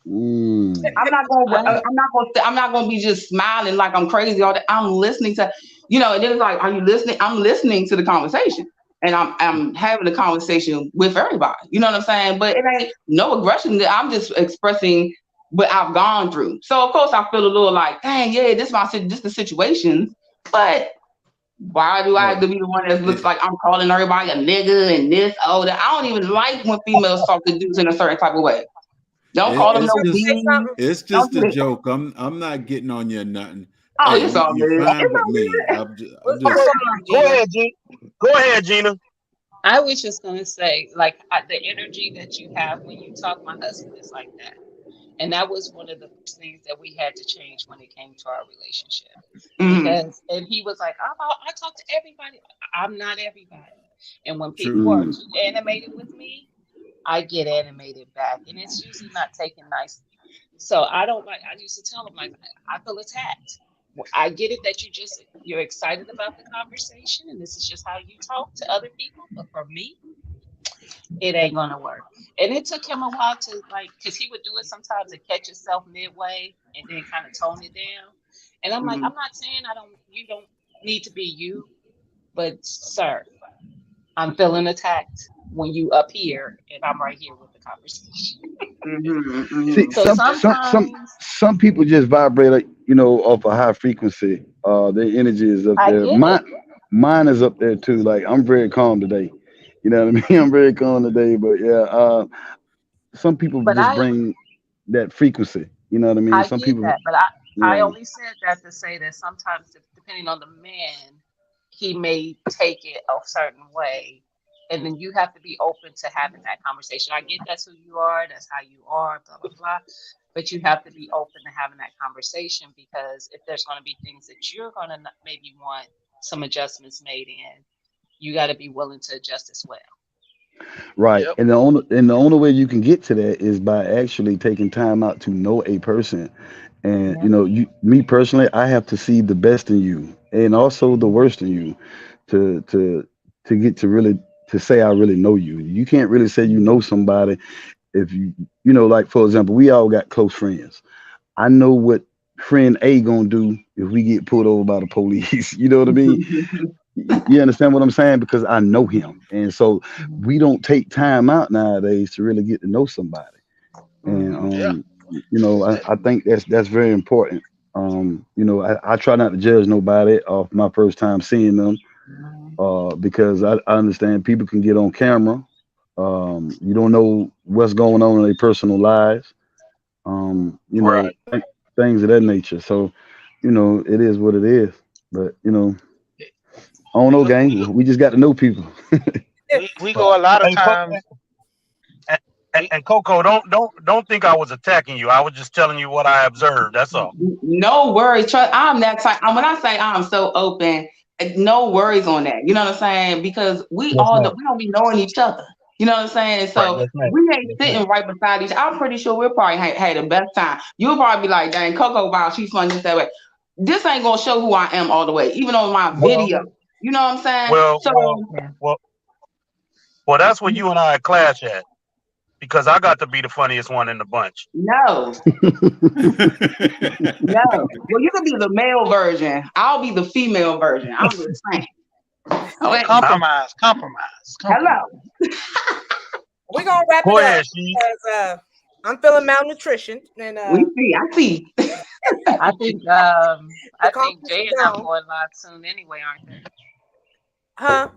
I'm not gonna be just smiling like I'm crazy all day. I'm listening to, you know, and then it's like, are you listening? I'm listening to the conversation. And I'm having a conversation with everybody. You know what I'm saying? But it ain't no aggression. I'm just expressing what I've gone through. So of course I feel a little like, dang, yeah, this the situation. But why do I have to be the one that looks like I'm calling everybody a nigga and this, that? I don't even like when females talk to dudes in a certain type of way. Don't call them It's no just beans. it's Don't just do a that. joke. I'm not getting on you or nothing. Oh, Hey, it's all you're good. fine It's with all me. good. I'm What's just going on, Go Gina? ahead, Gina. Go ahead, Gina. I was just gonna say, like, the energy that you have when you talk, my husband is like that, and that was one of the first things that we had to change when it came to our relationship. Because, and he was like, I talk to everybody. I'm not everybody, and when people true. are too animated with me, I get animated back, and it's usually not taken nicely. So I don't like. I used to tell him like, I feel attacked. I get it that you're excited about the conversation, and this is just how you talk to other people. But for me, it ain't gonna work. And it took him a while to like, because he would do it sometimes and catch himself midway, and then kind of tone it down. And I'm like, I'm not saying you don't need to be you, but sir, I'm feeling attacked when you up here and I'm right here with the conversation. See, So sometimes some people just vibrate, like, you know, off a high frequency. Their energy is up I there. get it, Mine is up there too. Like I'm very calm today. You know what I mean? I'm very calm today. But yeah, some people but just bring that frequency. You know what I mean? I Some get people, that, but I yeah. only said that to say that sometimes depending on the man, he may take it a certain way. And then you have to be open to having that conversation. I get that's who you are, that's how you are, blah, blah, blah. But you have to be open to having that conversation because if there's going to be things that you're going to maybe want some adjustments made in, you got to be willing to adjust as well. Right. Yep. And the only way you can get to that is by actually taking time out to know a person. And Yeah. you know, me personally, I have to see the best in you and also the worst in you to get to really to say I really know you. You can't really say you know somebody if you know, like for example, we all got close friends. I know what friend A gonna do if we get pulled over by the police. You know what I mean? You understand what I'm saying? Because I know him. And so we don't take time out nowadays to really get to know somebody. And Yeah. you know, I think that's very important. You know, I try not to judge nobody off my first time seeing them, because I understand people can get on camera. You don't know what's going on in their personal lives. You know, Right. things of that nature. So, you know, it is what it is. But you know, I don't We know, go we gang. go We just got to know people. we go a lot of Hey, times. We and Coco, don't think I was attacking you. I was just telling you what I observed. That's all. No worries. Trust, I'm that type. When I say I'm so open, no worries on that. You know what I'm saying? Because we Yes, all ma'am. we don't be knowing each other. You know what I'm saying? Right. So Yes, ma'am. we ain't Yes, ma'am. sitting right beside each. I'm pretty sure we'll probably had the best time. You'll probably be like, "Dang, Coco, wow, she's fun just that way." This ain't gonna show who I am all the way, even on my Well, video. You know what I'm saying? well, So well, Yeah. well, well. That's where you and I clash at because I got to be the funniest one in the bunch. no, no. Well, you can be the male version. I'll be the female version. I'm just saying. Okay. I'm, compromise. Hello. We're gonna wrap go it up ahead, she. because I'm feeling malnutrition and We see. I see. I think the I think conference Jay is and them gone. going live soon anyway, aren't they? Huh?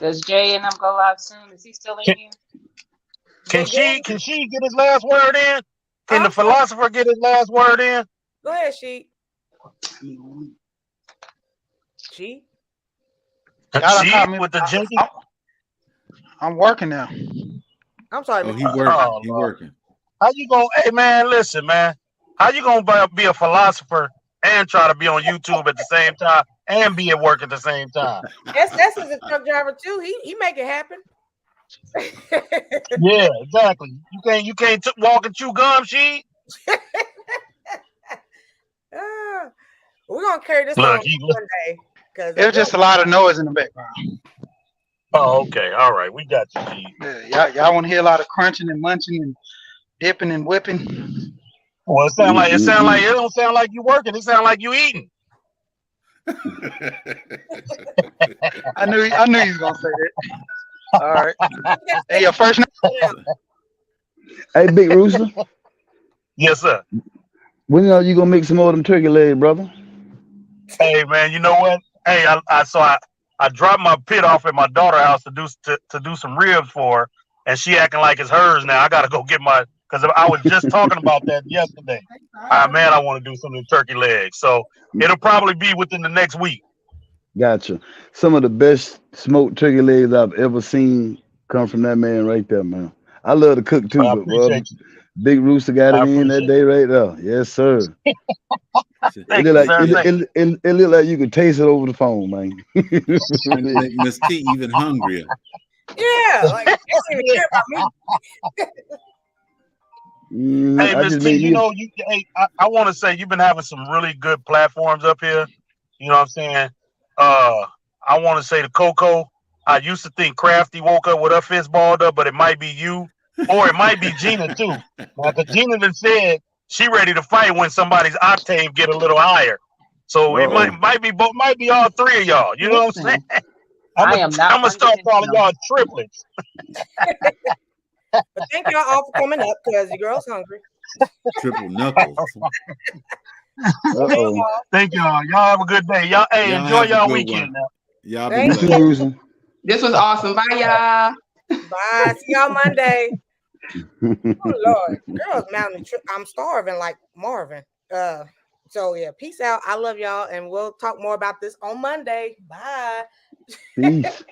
Does Jay and them go live soon? Is he still in Can, here? can Say she Gordon. can she get his last word in? Can Oh, the I'm sorry. philosopher get his last word in? Go ahead, She. Y'all done She caught me. with the Jenkins. I'm working now. I'm sorry, Oh, Mr. he G. working. Oh He Lord. working. How you gonna? Hey man, listen, man. How you gonna be a philosopher and try to be on YouTube at the same time and be at work at the same time? That's his truck driver too. He make it happen. Yeah, exactly. You can't walk and chew gum, she. We're gonna carry this Look, on one day because It was just a lot of noise in the background. oh, okay, all right, we got you, G. Yeah, y'all want to hear a lot of crunching and munching and dipping and whipping. Well, it don't sound like you working. It sound like you eating. I knew you was gonna say that. All right. Hey, your first name? Hey, Big Rooster, Yes, sir. when are you gonna make some more of them turkey legs, brother? Hey, man, you know what? Hey, I dropped my pit off at my daughter's house to do some ribs for her, and she acting like it's hers now. I gotta go get because I was just talking about that yesterday. Man, I want to do some of the turkey legs. So it'll probably be within the next week. Gotcha. Some of the best smoked turkey legs I've ever seen come from that man right there, man. I love to cook too, I but brother, appreciate you. Big Rooster got it I in that appreciate day right there. Yes, sir. Thank you, sir. It look like you could taste it over the phone, man. And it make Miss T even hungrier. Yeah, like they don't even care about me. Hey, Miss T, you know, I want to say you've been having some really good platforms up here. You know what I'm saying? I want to say to Coco, I used to think Crafty woke up with her fist balled up, but it might be you, or it might be Gina too. Because Gina done said she ready to fight when somebody's octave get a little higher. So it might be all three of y'all. You know what I'm saying? I'm gonna start calling y'all triplets. But thank y'all all for coming up because the girl's hungry. Triple knuckles. Thank y'all. Y'all have a good day. Y'all, enjoy y'all weekend now. Y'all be blessed. This was awesome. Bye, y'all. Bye. See y'all Monday. Oh Lord, girls malnutrition. I'm starving like Marvin. So yeah, peace out. I love y'all, and we'll talk more about this on Monday. Bye. Peace.